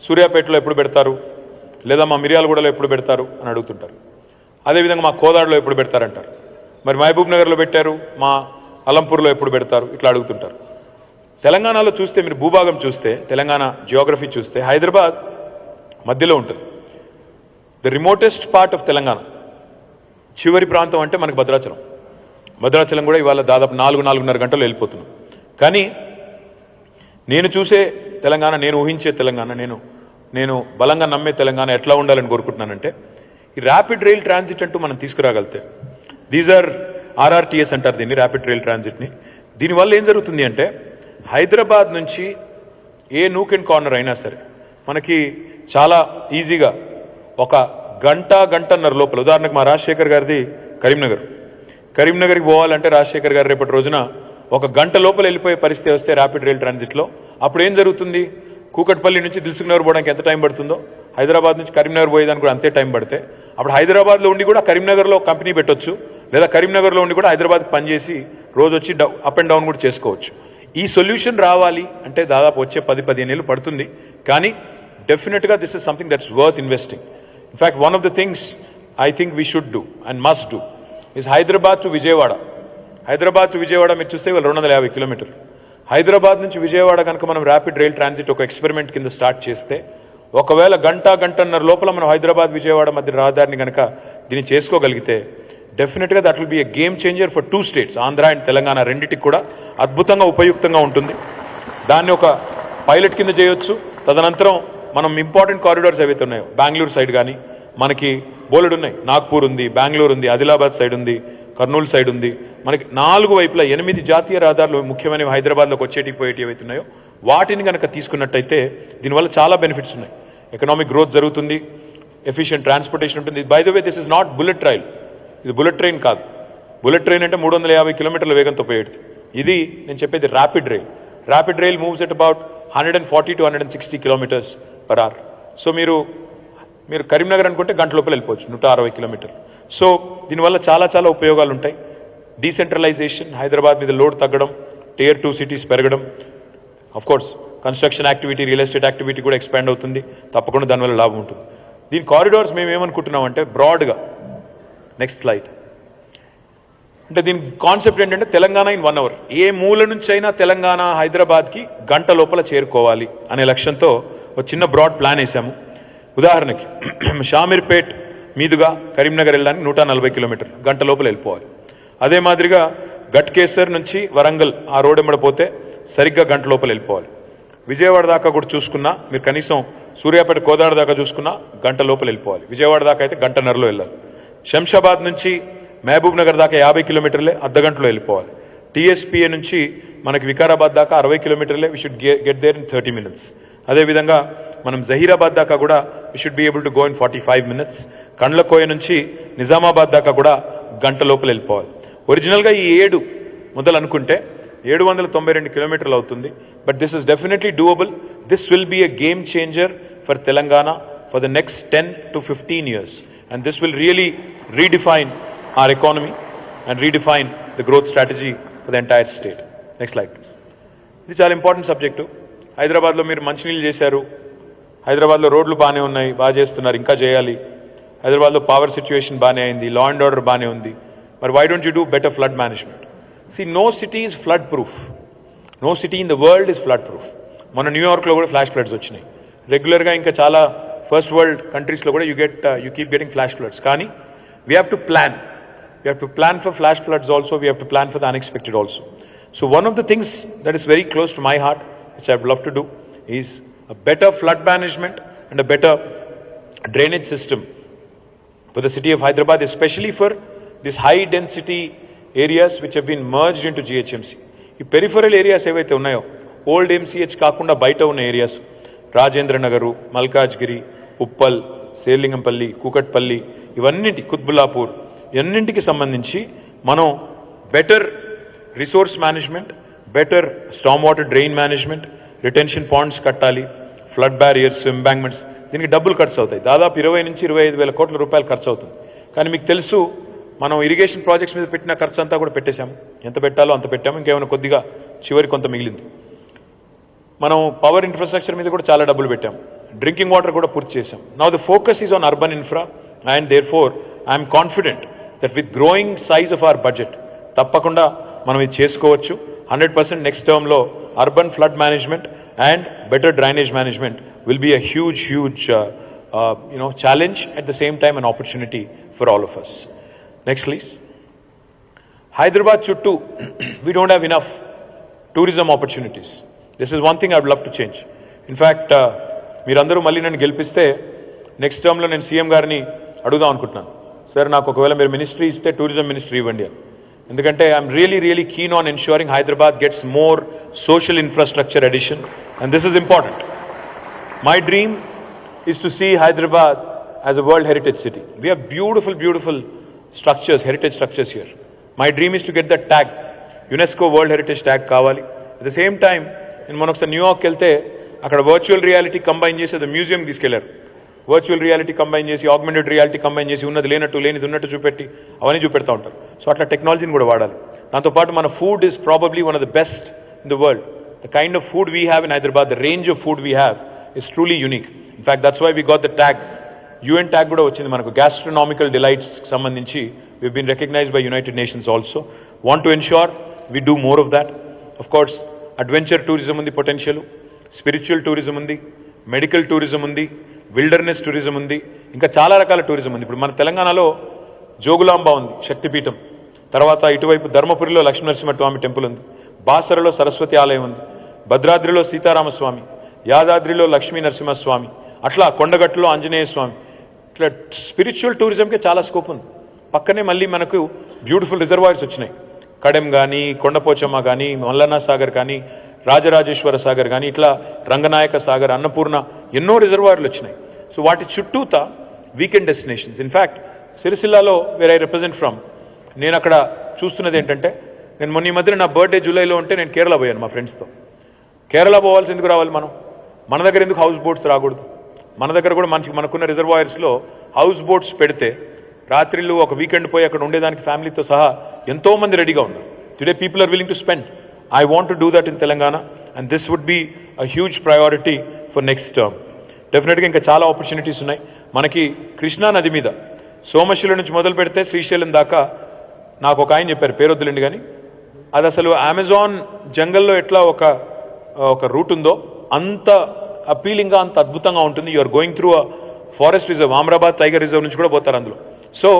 సూర్యాపేటలో ఎప్పుడు పెడతారు, లేదా మా మిర్యాలగూడలో ఎప్పుడు పెడతారు అని అడుగుతుంటారు. అదేవిధంగా మా కోదాడలో ఎప్పుడు పెడతారంటారు. మరి మహబూబ్ నగర్లో పెట్టారు, మా అలంపూర్లో ఎప్పుడు పెడతారు, ఇట్లా అడుగుతుంటారు. తెలంగాణలో చూస్తే, మీరు భూభాగం చూస్తే, తెలంగాణ జియోగ్రఫీ చూస్తే హైదరాబాద్ మధ్యలో ఉంటుంది. The remotest part of Telangana, చివరి ప్రాంతం అంటే మనకి భద్రాచలం. భద్రాచలం కూడా ఇవాళ దాదాపు 4-4.5 గంటలు వెళ్ళిపోతున్నాం. కానీ నేను చూసే తెలంగాణ, నేను ఊహించే తెలంగాణ, నేను బలంగా నమ్మే తెలంగాణ ఎట్లా ఉండాలని కోరుకుంటున్నానంటే, ఈ ర్యాపిడ్ రైల్ ట్రాన్సిట్ అంటూ మనం తీసుకురాగలితే, దీస్ ఆర్ ఆర్ఆర్టీఎస్ అంటారు దీన్ని, ర్యాపిడ్ రైల్ ట్రాన్సిట్ని. దీనివల్ల ఏం జరుగుతుంది అంటే, హైదరాబాద్ నుంచి ఏ నూక్ అండ్ కార్నర్ అయినా సరే మనకి చాలా ఈజీగా ఒక గంటన్నర లోపల, ఉదాహరణకు మా రాజశేఖర్ గారిది కరీంనగర్కి పోవాలంటే రాజశేఖర్ గారు రేపటి రోజున 1 గంట లోపల వెళ్ళిపోయే పరిస్థితి వస్తే ర్యాపిడ్ రైల్ ట్రాన్సిట్లో, అప్పుడు ఏం జరుగుతుంది, కూకట్పల్లి నుంచి దిల్సుఖ్నగర్ పోవడానికి ఎంత టైం పడుతుందో, హైదరాబాద్ నుంచి కరీంనగర్ పోయేదానికి కూడా అంతే టైం పడితే, అప్పుడు హైదరాబాద్లో ఉండి కూడా కరీంనగర్లో కంపెనీ పెట్టొచ్చు, లేదా కరీంనగర్లో ఉండి కూడా హైదరాబాద్కి పనిచేసి రోజు వచ్చి అప్ అండ్ డౌన్ కూడా చేసుకోవచ్చు. ఈ సొల్యూషన్ రావాలి అంటే దాదాపు వచ్చే 10-15 ఏళ్ళు పడుతుంది. కానీ డెఫినెట్గా this is something that's worth investing. In fact one of the things I think we should do and must do is Hyderabad to Vijayawada. Hyderabad to Vijayawada మీరు చూస్తే 250 కిలోమీటర్లు. హైదరాబాద్ నుంచి విజయవాడ కనుక మనం ర్యాపిడ్ రైల్ ట్రాన్సిట్ ఒక ఎక్స్పెరిమెంట్ కింద స్టార్ట్ చేస్తే, ఒకవేళ గంటన్నర లోపల మనం హైదరాబాద్ విజయవాడ మధ్య రహదారిని కనుక దీన్ని చేసుకోగలిగితే, డెఫినెట్గా that will be a game changer for 2 states, Andhra and Telangana రెండింటికి కూడా అద్భుతంగా ఉపయుక్తంగా ఉంటుంది. దాన్ని ఒక పైలట్ కింద చేయొచ్చు. తదనంతరం మనం ఇంపార్టెంట్ కారిడార్స్ ఏవైతే ఉన్నాయో, బెంగళూరు సైడ్ కానీ మనకి బోలెడు ఉన్నాయి, నాగ్పూర్ ఉంది, బెంగళూరు ఉంది, ఆదిలాబాద్ సైడ్ ఉంది, కర్నూలు సైడ్ ఉంది, మనకి 4 వైపులా 8 జాతీయ రహదారులు ముఖ్యమైనవి హైదరాబాద్లోకి వచ్చేటివి పోయేటివి ఏవైతే ఉన్నాయో వాటిని కనుక తీసుకున్నట్టయితే దీనివల్ల చాలా బెనిఫిట్స్ ఉన్నాయి. ఎకనామిక్ గ్రోత్ జరుగుతుంది, ఎఫిషియెంట్ ట్రాన్స్పోర్టేషన్ ఉంటుంది. By the way this is not bullet rail, ఇది బుల్లెట్ ట్రైన్ కాదు. బుల్లెట్ ట్రైన్ అంటే 350 కిలోమీటర్ల వేగంతో పోయేది. ఇది నేను చెప్పేది rapid rail. Rapid rail moves at about 140 to 160 kilometres per hour. So మీరు కరీంనగర్ అనుకుంటే గంట లోపల వెళ్ళిపోవచ్చు, 160 కిలోమీటర్లు. సో దీనివల్ల చాలా ఉపయోగాలు ఉంటాయి. డీసెంట్రలైజేషన్, హైదరాబాద్ మీద లోడ్ తగ్గడం, Tier 2 సిటీస్ పెరగడం, of course construction activity, real estate activity కూడా ఎక్స్పాండ్ అవుతుంది. తప్పకుండా దానివల్ల లాభం ఉంటుంది. దీని కారిడార్స్ మేము ఏమనుకుంటున్నామంటే బ్రాడ్గా, నెక్స్ట్ స్లైడ్, అంటే దీని కాన్సెప్ట్ ఏంటంటే తెలంగాణ ఇన్ 1 hour, ఏ మూల నుంచి అయినా తెలంగాణ హైదరాబాద్కి గంట లోపల చేరుకోవాలి అనే లక్ష్యంతో ఒక చిన్న బ్రాడ్ ప్లాన్ వేసాము. ఉదాహరణకి షామీర్పేట్ మీదుగా కరీంనగర్ వెళ్ళడానికి 140 కిలోమీటర్లు, గంట లోపల వెళ్ళిపోవాలి. అదే మాదిరిగా గట్కేసర్ నుంచి వరంగల్ ఆ రోడ్ ఎమ్మడిపోతే సరిగ్గా గంట లోపల వెళ్ళిపోవాలి. విజయవాడ దాకా కూడా చూసుకున్నా, మీరు కనీసం సూర్యాపేట కోదాడ దాకా చూసుకున్నా గంట లోపల వెళ్ళిపోవాలి. విజయవాడ దాకా అయితే గంటన్నరలో వెళ్ళాలి. శంషాబాద్ నుంచి మహబూబ్ నగర్ దాకా 50 కిలోమీటర్లే, అర్ధగంటలో వెళ్ళిపోవాలి. టీఎస్పీఏ నుంచి మనకి వికారాబాద్ దాకా 60 కిలోమీటర్లే, we should get there in 30 minutes. అదేవిధంగా మనం జహీరాబాద్ దాకా కూడా we should be able to go in 45 minutes. Kandlakoya నుంచి నిజామాబాద్ దాకా కూడా గంట లోపల వెళ్ళిపోవాలి. ఒరిజినల్గా ఈ 7 మొదలు అనుకుంటే 792 కిలోమీటర్లు అవుతుంది. But this is definitely doable. This will be a game changer for Telangana for the next 10 to 15 years. And this will really redefine our economy and redefine the growth strategy for the entire state. Next slide, please. ఇది చాలా important subject. హైదరాబాద్లో మీరు మంచినీళ్ళు చేశారు, హైదరాబాద్లో రోడ్లు బాగానే ఉన్నాయి, బాగా చేస్తున్నారు, ఇంకా చేయాలి. హైదరాబాద్లో పవర్ సిచ్యువేషన్ బాగానే అయింది, లా అండ్ ఆర్డర్ బాగానే ఉంది. మరి why don't you do better flood management? See, no city is flood proof. No city in the world is flood proof. మొన్న న్యూయార్క్లో కూడా ఫ్లాష్ ఫ్లడ్స్ వచ్చినాయి. రెగ్యులర్గా ఇంకా చాలా ఫస్ట్ వరల్డ్ కంట్రీస్లో కూడా you keep getting flash floods. కానీ we have to plan. We have to plan for flash floods also. We have to plan for the unexpected also. So one of the things that is very close to my heart, which I would love to do, is a better flood management and a better drainage system for the city of Hyderabad, especially for these high density areas which have been merged into GHMC. ఈ peripheral areas ఏవైతే ఉన్నాయో, old MCH కాకుండా బయట ఉన్న areas, Rajendra Nagar, Malkajgiri, Uppal, Serilingampally, Kukatpally, ఇవన్నింటి, కుత్బుల్లాపూర్, ఇవన్నింటికి సంబంధించి మనం better resource management, better storm water drain management, retention ponds కట్టాలి, ఫ్లడ్ బ్యారియర్స్, ఎంబాంక్మెంట్స్, దీనికి డబ్బులు ఖర్చు అవుతాయి. దాదాపు 20 నుంచి 25,000 కోట్ల రూపాయలు ఖర్చు అవుతుంది. కానీ మీకు తెలుసు, మనం ఇరిగేషన్ ప్రాజెక్ట్స్ మీద పెట్టిన ఖర్చు అంతా కూడా పెట్టేశాము. ఎంత పెట్టాలో అంత పెట్టాము, ఇంకేమైనా కొద్దిగా చివరి కొంత మిగిలింది. మనం పవర్ ఇన్ఫ్రాస్ట్రక్చర్ మీద కూడా చాలా డబ్బులు పెట్టాము. డ్రింకింగ్ వాటర్ కూడా పూర్తి చేశాం. Now the focus is on urban infra, and therefore I'm confident that with growing size of our budget, తప్పకుండా మనం ఇది చేసుకోవచ్చు. 100% నెక్స్ట్ టర్మ్లో urban flood management and better drainage management will be a huge challenge, at the same time an opportunity for all of us. Next please. Hyderabad chuttu we don't have enough tourism opportunities. This is one thing I would love to change. In fact, మీరందరూ మళ్ళీ నన్ను గెలిపిస్తే next టర్మ్లో నేను CM గారిని అడుగుదాం అనుకుంటున్నాను, sir నాకు ఒకవేళ మీరు మినిస్ట్రీ ఇస్తే టూరిజం మినిస్ట్రీ ఇవ్వండి అని. ఎందుకంటే I'm really keen on ensuring Hyderabad gets more social infrastructure addition, and this is important. My dream is to see Hyderabad as a World Heritage City. We have beautiful structures, heritage structures here. My dream is to get that tag, UNESCO World Heritage tag kavali. At the same time, in monoksa New York kelte akkada virtual reality combine chesi the museum తీసుకెళ్లారు. Virtual reality combine చేసి, augmented reality combine చేసి, ఉన్నది లేనట్టు, లేనిది ఉన్నట్టు చూపెట్టి అవన్నీ చూపెడతా ఉంటారు. సో అట్లా టెక్నాలజీని కూడా వాడాలి. దాంతోపాటు మన food is probably one of the best in the world. The kind of food we have in Hyderabad, the range of food we have is truly unique. In fact that's why we got the tag, UN tag కూడా వచ్చింది మనకు. గ్యాస్ట్రోనామికల్ delights సంబంధించి we've been recognized by United Nations also. Want to ensure we do more of that. Of course, adventure tourism undi potential, spiritual tourism undi, medical tourism undi, wilderness tourism undi, ఇంకా చాలా రకాల tourism ఉంది. ఇప్పుడు మన తెలంగాణలో జోగులాంబ ఉంది, శక్తిపీఠం. తర్వాత ఇటువైపు ధర్మపురిలో లక్ష్మీనరసింహస్వామి టెంపుల్ ఉంది, బాసరలో సరస్వతి ఆలయం ఉంది, భద్రాద్రిలో సీతారామస్వామి, యాదాద్రిలో లక్ష్మీ నరసింహస్వామి, అట్లా కొండగట్టులో ఆంజనేయ స్వామి. ఇట్లా స్పిరిచువల్ టూరిజంకి చాలా స్కోప్ ఉంది. పక్కనే మళ్ళీ మనకు బ్యూటిఫుల్ రిజర్వాయర్స్ వచ్చినాయి. కడెం కానీ, కొండపోచమ్మ కానీ, మల్లన్న సాగర్ కానీ, రాజరాజేశ్వర సాగర్ కానీ, ఇట్లా రంగనాయక సాగర్, అన్నపూర్ణ, ఎన్నో రిజర్వాయర్లు వచ్చినాయి. సో వాటి చుట్టూత వీకెండ్ డెస్టినేషన్స్. ఇన్ఫ్యాక్ట్ సిరిసిల్లాలో వేర్ ఐ రిప్రజెంట్ ఫ్రమ్, నేను అక్కడ చూస్తున్నది ఏంటంటే, నేను మొన్న ఈ మధ్యన నా బర్త్డే జూలైలో ఉంటే నేను కేరళ పోయాను మా ఫ్రెండ్స్తో. కేరళ పోవాల్సి ఎందుకు రావాలి మనం? మన దగ్గర ఎందుకు హౌస్ బోట్స్ రాకూడదు? మన దగ్గర కూడా మనకున్న రిజర్వాయర్స్లో హౌస్ బోట్స్ పెడితే రాత్రిళ్ళు ఒక వీకెండ్ పోయి అక్కడ ఉండేదానికి ఫ్యామిలీతో సహా ఎంతోమంది రెడీగా ఉన్నారు. Today people are willing to spend. I want to do that in Telangana, and this would be a huge priority for next term. డెఫినెట్గా ఇంకా చాలా ఆపర్చునిటీస్ ఉన్నాయి మనకి. కృష్ణా నది మీద సోమశిల నుంచి మొదలు పెడితే శ్రీశైలం దాకా, నాకు ఒక ఆయన చెప్పారు, పేరొద్దులండి కానీ, అది అసలు అమెజాన్ జంగల్లో ఎట్లా ఒక రూట్ ఉందో అంత అపీలింగ్గా, అంత అద్భుతంగా ఉంటుంది. You are going through a forest reserve, Amrabad tiger reserve నుంచి కూడా పోతారు అందులో. సో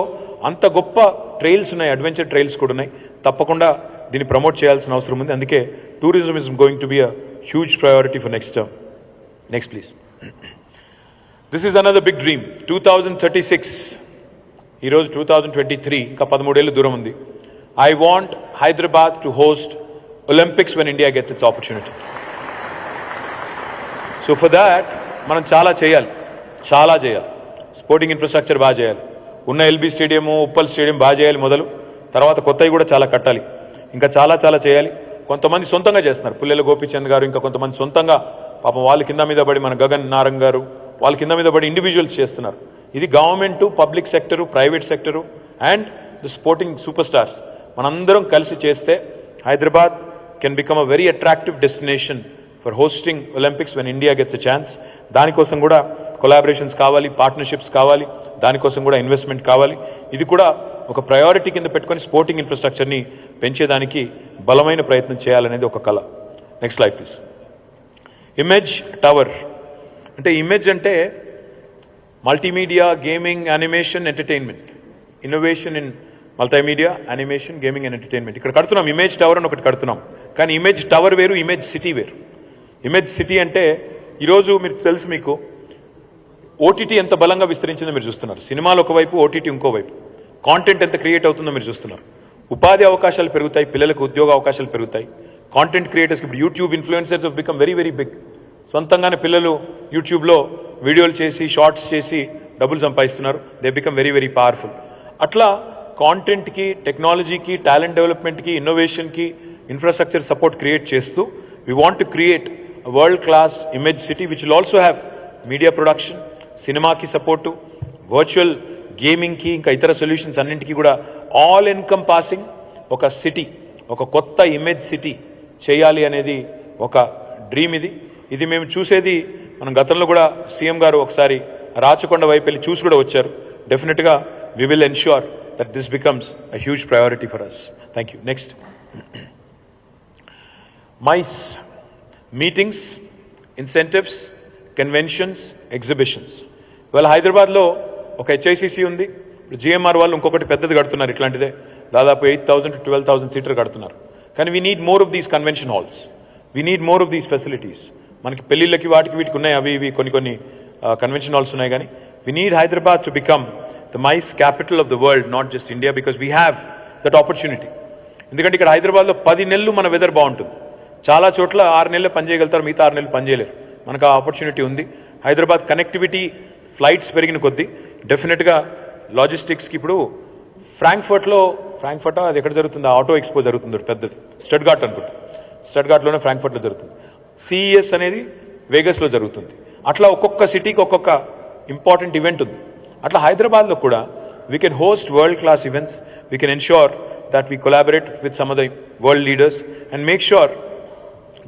అంత గొప్ప ట్రైల్స్ ఉన్నాయి, అడ్వెంచర్ ట్రైల్స్ కూడా ఉన్నాయి. తప్పకుండా దీన్ని ప్రమోట్ చేయాల్సిన అవసరం ఉంది. అందుకే tourism is going to be a huge priority for next term. Next please. This is another big dream. 2036, ఈరోజు 2023, ఇంకా 13 ఏళ్ళు దూరం ఉంది. I want Hyderabad to host Olympics when India gets its opportunity. So for that, మనం చాలా చేయాలి. Sporting infrastructure బాగా చేయాలి. ఉన్న ఎల్బీ స్టేడియము, ఉప్పల్ స్టేడియం బాగా చేయాలి మొదలు. తర్వాత కొత్తవి కూడా చాలా కట్టాలి. ఇంకా చాలా చేయాలి. కొంతమంది సొంతంగా చేస్తున్నారు, పుల్లెల గోపీచంద్ గారు, ఇంకా కొంతమంది సొంతంగా పాపం వాళ్ళ కింద మీద పడి, మన గగన్ నారంగ్ గారు వాళ్ళ కింద మీద పడి ఇండివిజువల్స్ చేస్తున్నారు. ఇది government, public sector, private sector and the sporting super stars మనందరం కలిసి చేస్తే Hyderabad can become a very attractive destination for hosting Olympics when India gets a chance. దానికోసం కూడా కొలాబరేషన్స్ కావాలి, పార్ట్నర్షిప్స్ కావాలి, దానికోసం కూడా ఇన్వెస్ట్మెంట్ కావాలి. ఇది కూడా ఒక ప్రయారిటీ కింద పెట్టుకొని స్పోర్టింగ్ ఇన్ఫ్రాస్ట్రక్చర్ని పెంచేదానికి బలమైన ప్రయత్నం చేయాలనేది ఒక కళ. Next slide please. Image tower అంటే, ఇమేజ్ అంటే multimedia, gaming, animation, entertainment, innovation in multimedia, animation, gaming and entertainment. ఇక్కడ కడుతున్నాం ఇమేజ్ టవర్ అని ఒకటి కడుతున్నాం. కానీ ఇమేజ్ టవర్ వేరు, ఇమేజ్ సిటీ వేరు. ఇమేజ్ సిటీ అంటే ఈరోజు మీరు తెలుసు, మీకు ఓటీటీ ఎంత బలంగా విస్తరించిందో మీరు చూస్తున్నారు. సినిమాలు ఒకవైపు, ఓటీటీ ఇంకోవైపు. కాంటెంట్ ఎంత క్రియేట్ అవుతుందో మీరు చూస్తున్నారు. ఉపాధి అవకాశాలు పెరుగుతాయి, పిల్లలకు ఉద్యోగ అవకాశాలు పెరుగుతాయి. కాంటెంట్ క్రియేటర్స్కి ఇప్పుడు YouTube influencers have become very very big. సొంతంగానే పిల్లలు యూట్యూబ్లో వీడియోలు చేసి, షార్ట్స్ చేసి డబ్బులు సంపాదిస్తున్నారు. They become very very powerful. అట్లా కాంటెంట్కి, టెక్నాలజీకి, టాలెంట్ డెవలప్మెంట్కి, ఇన్నోవేషన్కి ఇన్ఫ్రాస్ట్రక్చర్ సపోర్ట్ క్రియేట్ చేస్తూ we want to create world class image city which will also have media production, సినిమాకి సపోర్టు, వర్చువల్ గేమింగ్కి, ఇంకా ఇతర సొల్యూషన్స్ అన్నింటికీ కూడా ఆల్ ఎన్కంపాసింగ్ ఒక సిటీ, ఒక కొత్త ఇమేజ్ సిటీ చేయాలి అనేది ఒక డ్రీమ్. ఇది మేము చూసేది, మనం గతంలో కూడా సీఎం గారు ఒకసారి రాచకొండ వైపు వెళ్ళి చూసి కూడా వచ్చారు. డెఫినెట్గా we will ensure that this becomes a huge priority for us. Thank you. Next. MICE, meetings, incentives, conventions, exhibitions. Well, హైదరాబాద్లో ఒక HICC ఉంది. GMR వాళ్ళు ఇంకొకటి పెద్దది కడుతున్నారు, ఇట్లాంటిదే దాదాపు 8,000 to 12,000 సీటర్ కడుతున్నారు. కానీ we need more of these convention halls, we need more of these facilities. మనకి పెళ్ళిళ్ళకి వాటికి వీటికి ఉన్నాయి, అవి ఇవి కొన్ని కన్వెన్షన్ హాల్స్ ఉన్నాయి. కానీ we need Hyderabad to become the MICE capital of the world, not just India, because we have that opportunity. ఎందుకంటే ఇక్కడ హైదరాబాద్లో 10 నెలలు మన వెదర్ బాగుంటుంది. చాలా చోట్ల 6 నెలలు పనిచేయగలుగుతారు, మిగతా 6 నెలలు పనిచేయలేరు. మనకు ఆ ఆపర్చునిటీ ఉంది. హైదరాబాద్ కనెక్టివిటీ, ఫ్లైట్స్ పెరిగిన కొద్దీ డెఫినెట్గా లాజిస్టిక్స్కి ఇప్పుడు ఫ్రాంక్ఫర్ట్ అది ఎక్కడ జరుగుతుంది, ఆటో ఎక్స్పో జరుగుతుంది పెద్దది, స్టడ్గార్ట్ అనుకుంటా, స్టడ్గార్ట్లోనే ఫ్రాంక్ఫర్ట్లో జరుగుతుంది. CES అనేది వేగస్లో జరుగుతుంది. అట్లా ఒక్కొక్క సిటీకి ఒక్కొక్క ఇంపార్టెంట్ ఈవెంట్ ఉంది. అట్లా హైదరాబాద్లో కూడా we can host world class events. We can ensure that we collaborate with some of the world leaders and make sure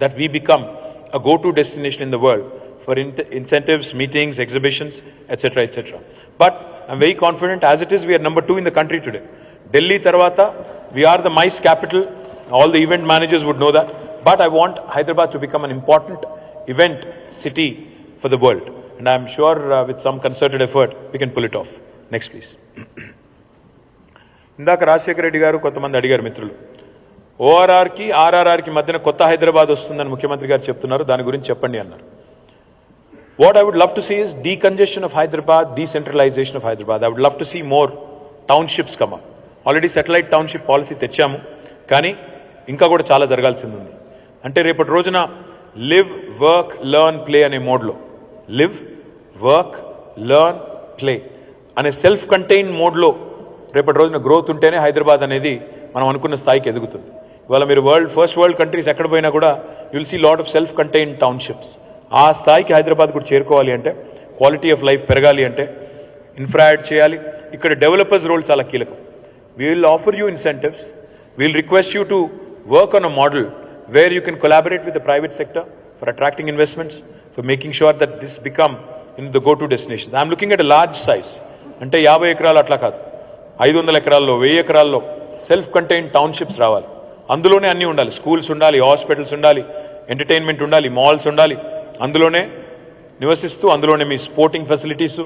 that we become a go-to destination in the world for incentives, meetings, exhibitions, etc., etc. But I'm very confident, as it is, we are number 2 in the country today. Delhi tarvata, we are the MICE capital. All the event managers would know that. But I want Hyderabad to become an important event city for the world. And I'm sure with some concerted effort, we can pull it off. Next, please. ఇందాక రాజశేఖర రెడ్డి గారు కొంతమంది అడిగారు మిత్రులు, ఓఆర్ఆర్కి ఆర్ఆర్ఆర్కి మధ్యన కొత్త హైదరాబాద్ వస్తుందని ముఖ్యమంత్రి గారు చెప్తున్నారు, దాని గురించి చెప్పండి అన్నారు. What I would love to see is decongestion of Hyderabad, decentralisation of Hyderabad. I would love to see more townships come up. Already satellite township policy తెచ్చాము, కానీ ఇంకా కూడా చాలా జరగాల్సింది ఉంది. అంటే రేపటి రోజున లివ్, వర్క్, లెర్న్, ప్లే అనే మోడ్లో, లివ్, వర్క్, లెర్న్, ప్లే అనే సెల్ఫ్ కంటైన్డ్ మోడ్లో రేపటి రోజున గ్రోత్ ఉంటేనే హైదరాబాద్ అనేది మనం అనుకున్న స్థాయికి ఎదుగుతుంది. ఇవాళ మీరు ఫస్ట్ వరల్డ్ కంట్రీస్ ఎక్కడ పోయినా కూడా you'll see lot of self contained townships. ఆ స్థాయికి హైదరాబాద్ కూడా చేరుకోవాలి అంటే, క్వాలిటీ ఆఫ్ లైఫ్ పెరగాలి అంటే ఇన్ఫ్రా యాడ్ చేయాలి. ఇక్కడ డెవలపర్స్ రోల్ చాలా కీలకం. We will offer you incentives, we will request you to work on a model where you can collaborate with the private sector for attracting investments, for making sure that this become in the go to destination. I'm looking at a large size. అంటే 50 ఎకరాలు అట్లా కాదు, 500 ఎకరాల్లో, 1000 ఎకరాల్లో self contained townships రావాలి. అందులోనే అన్నీ ఉండాలి, స్కూల్స్ ఉండాలి, హాస్పిటల్స్ ఉండాలి, ఎంటర్టైన్మెంట్ ఉండాలి, మాల్స్ ఉండాలి. అందులోనే నివసిస్తూ అందులోనే మీ స్పోర్టింగ్ ఫెసిలిటీస్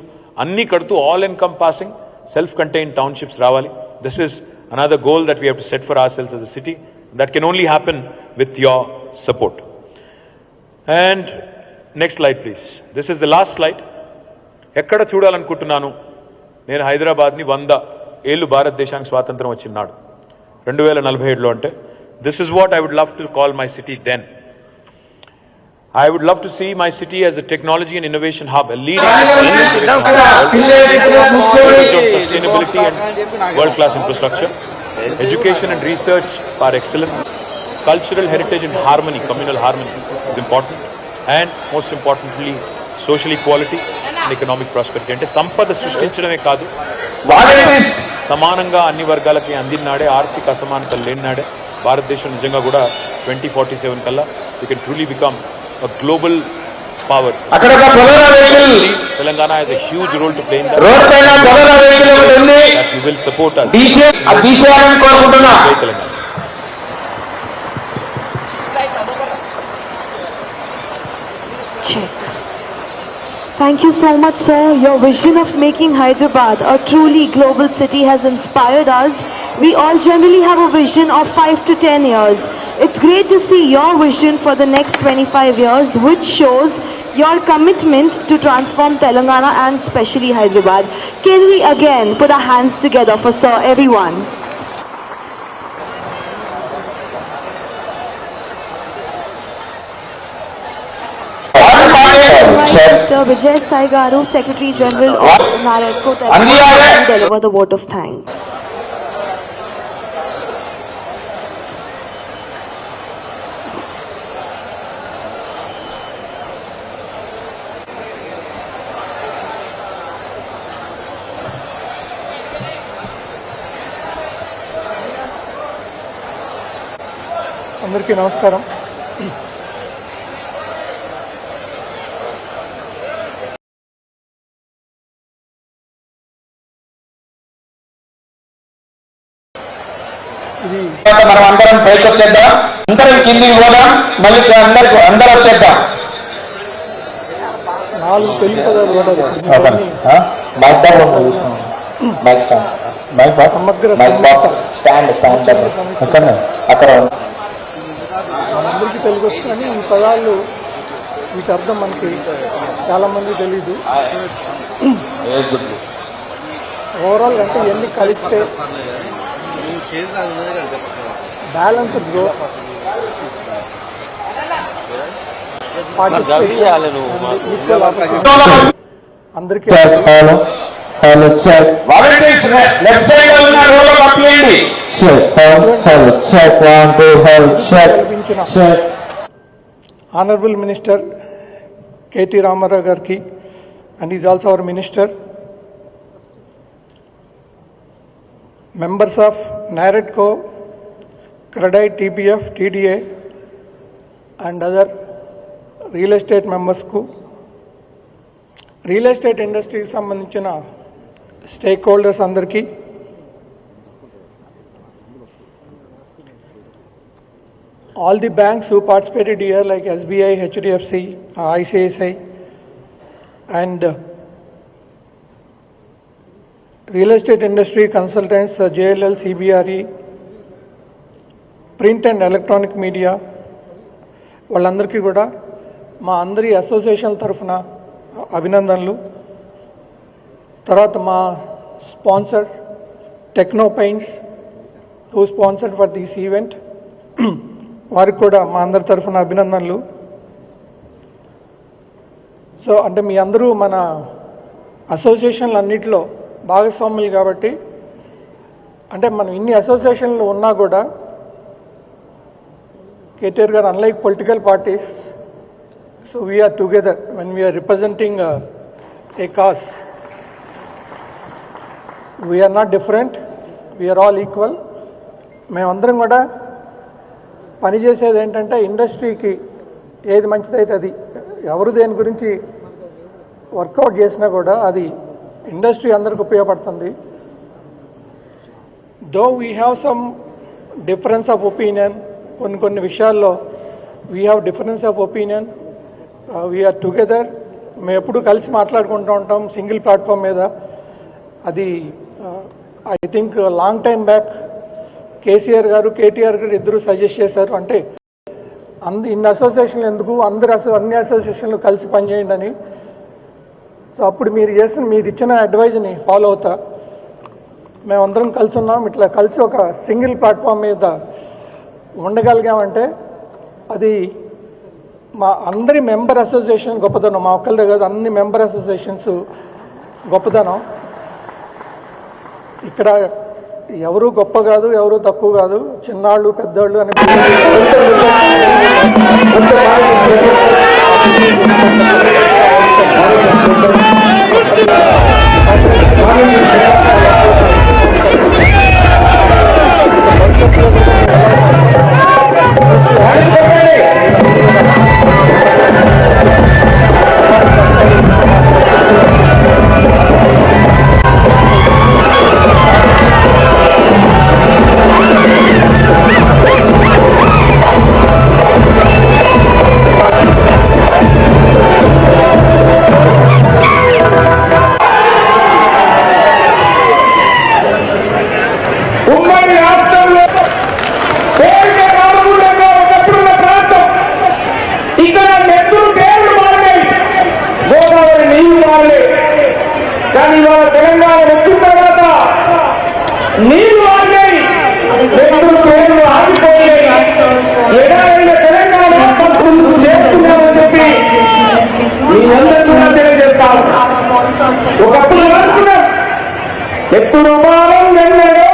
అన్నీ కడుతూ all encompassing self contained townships రావాలి. This is another goal that we have to set for ourselves as a city. That can only happen with your support. And next slide please. This is the last slide. ఎక్కడ చూడాలనుకుంటున్నాను నేను హైదరాబాద్ని 100 ఏళ్ళు భారతదేశానికి స్వాతంత్రం వచ్చినాడు 2047లో అంటే this is what I would love to call my city then. I would love to see my city as a technology and innovation hub, a leading sustainability and world-class infrastructure, education and research for excellence, cultural heritage and harmony, communal harmony is important, and most importantly, social equality and economic prosperity. అంటే సంపద సృష్టించడమే కాదు, సమానంగా అన్ని వర్గాలకి అందినాడే, ఆర్థిక అసమానతలు లేనినాడే భారతదేశం నిజంగా కూడా 2047 కల్లా we can truly become a global power. Telangana has a huge role to play in that. That you will support us. Telangana. Check. Thank you so much, sir. Your vision of making Hyderabad a truly global city has inspired us. We all generally have a vision of 5 to 10 years. It's great to see your vision for the next 25 years, which shows your commitment to transform Telangana and especially Hyderabad. Can we again put our hands together for Sir, everyone? Mr. Vijay Sai Garu, Secretary General of NAREDCO, Telangana, to deliver the vote of thanks. అందరికీ నమస్కారం. మనం అందరం పైకి వచ్చేద్దాం, అందరం కిందికి పోదాం, మళ్ళీ అందరూ వచ్చేద్దాం. 4 తెలుగు పదాలు అందరికీ తెలుగు వస్తుంది కానీ ఈ పదాలు వీటి అర్థం మనకి చాలా మంది తెలీదు. ఓవరాల్ అంటే ఎన్ని కలిస్తే బ్యాలెన్స్ గ్రోత్, అందరికీ Honorable Minister KT Ramarao Garki, and he is also our Minister, members of NAREDCO, CREDAI, TBF, TDA and other real estate members ku, real estate industry ki sambandhinchina stakeholders andarki, all the banks who participated here like SBI, HDFC, ICICI and real estate industry consultants, JLL, CBRE, print and electronic media, వాళ్ళందరికీ కూడా మా అందరి association తరఫున అభినందనలు. తర్వాత మా sponsor techno paints who sponsored for this event, వారికి కూడా మా అందరి తరఫున అభినందనలు. సో అంటే మీ అందరూ మన అసోసియేషన్లు అన్నిటిలో భాగస్వాములు కాబట్టి, అంటే మనం ఇన్ని అసోసియేషన్లు ఉన్నా కూడా KTR గారు unlike political parties, so we are together when we are representing a cause. We are not different, we are all equal. మేమందరం కూడా పనిచేసేది ఏంటంటే ఇండస్ట్రీకి ఏది మంచిదైతే అది, ఎవరు దేని గురించి వర్కౌట్ చేసినా కూడా అది ఇండస్ట్రీ అందరికి ఉపయోగపడుతుంది. Though we have some difference of opinion, కొన్ని విషయాల్లో we have difference of opinion, we're together. మేము ఎప్పుడు కలిసి మాట్లాడుకుంటూ ఉంటాం సింగిల్ ప్లాట్ఫామ్ మీద. అది I think long time back KCR garu, KTR గారు ఇద్దరు సజెస్ట్ చేశారు, అంటే ఇన్ని అసోసియేషన్లు ఎందుకు, అన్ని అసోసియేషన్లు కలిసి పనిచేయండి అని. సో అప్పుడు మీరు ఇచ్చిన అడ్వైజ్ని ఫాలో అవుతా మేమందరం కలిసి ఉన్నాం. ఇట్లా కలిసి ఒక సింగిల్ ప్లాట్ఫామ్ మీద ఉండగలిగామంటే అది మా అందరి మెంబర్ అసోసియేషన్ గొప్పదనం, మా ఒక్కళ్ళదే కాదు అన్ని మెంబర్ అసోసియేషన్స్ గొప్పదనం. ఇక్కడ ఎవరు గొప్ప కాదు, ఎవరు తక్కువ కాదు, చిన్నాళ్ళు పెద్దవాళ్ళు అని కానీ ఇవాళ తెలంగాణ వచ్చిన తర్వాత నీళ్లు ఆగాయి, పేర్లు ఆగిపోయాయి, ఎడారైన తెలంగాణ ముందుకు చేస్తున్నామని చెప్పి మీ అందరూ కూడా తెలియజేస్తాను. ఒకప్పుడు అనుకున్నాం ఎప్పుడు భావం వెన్నగా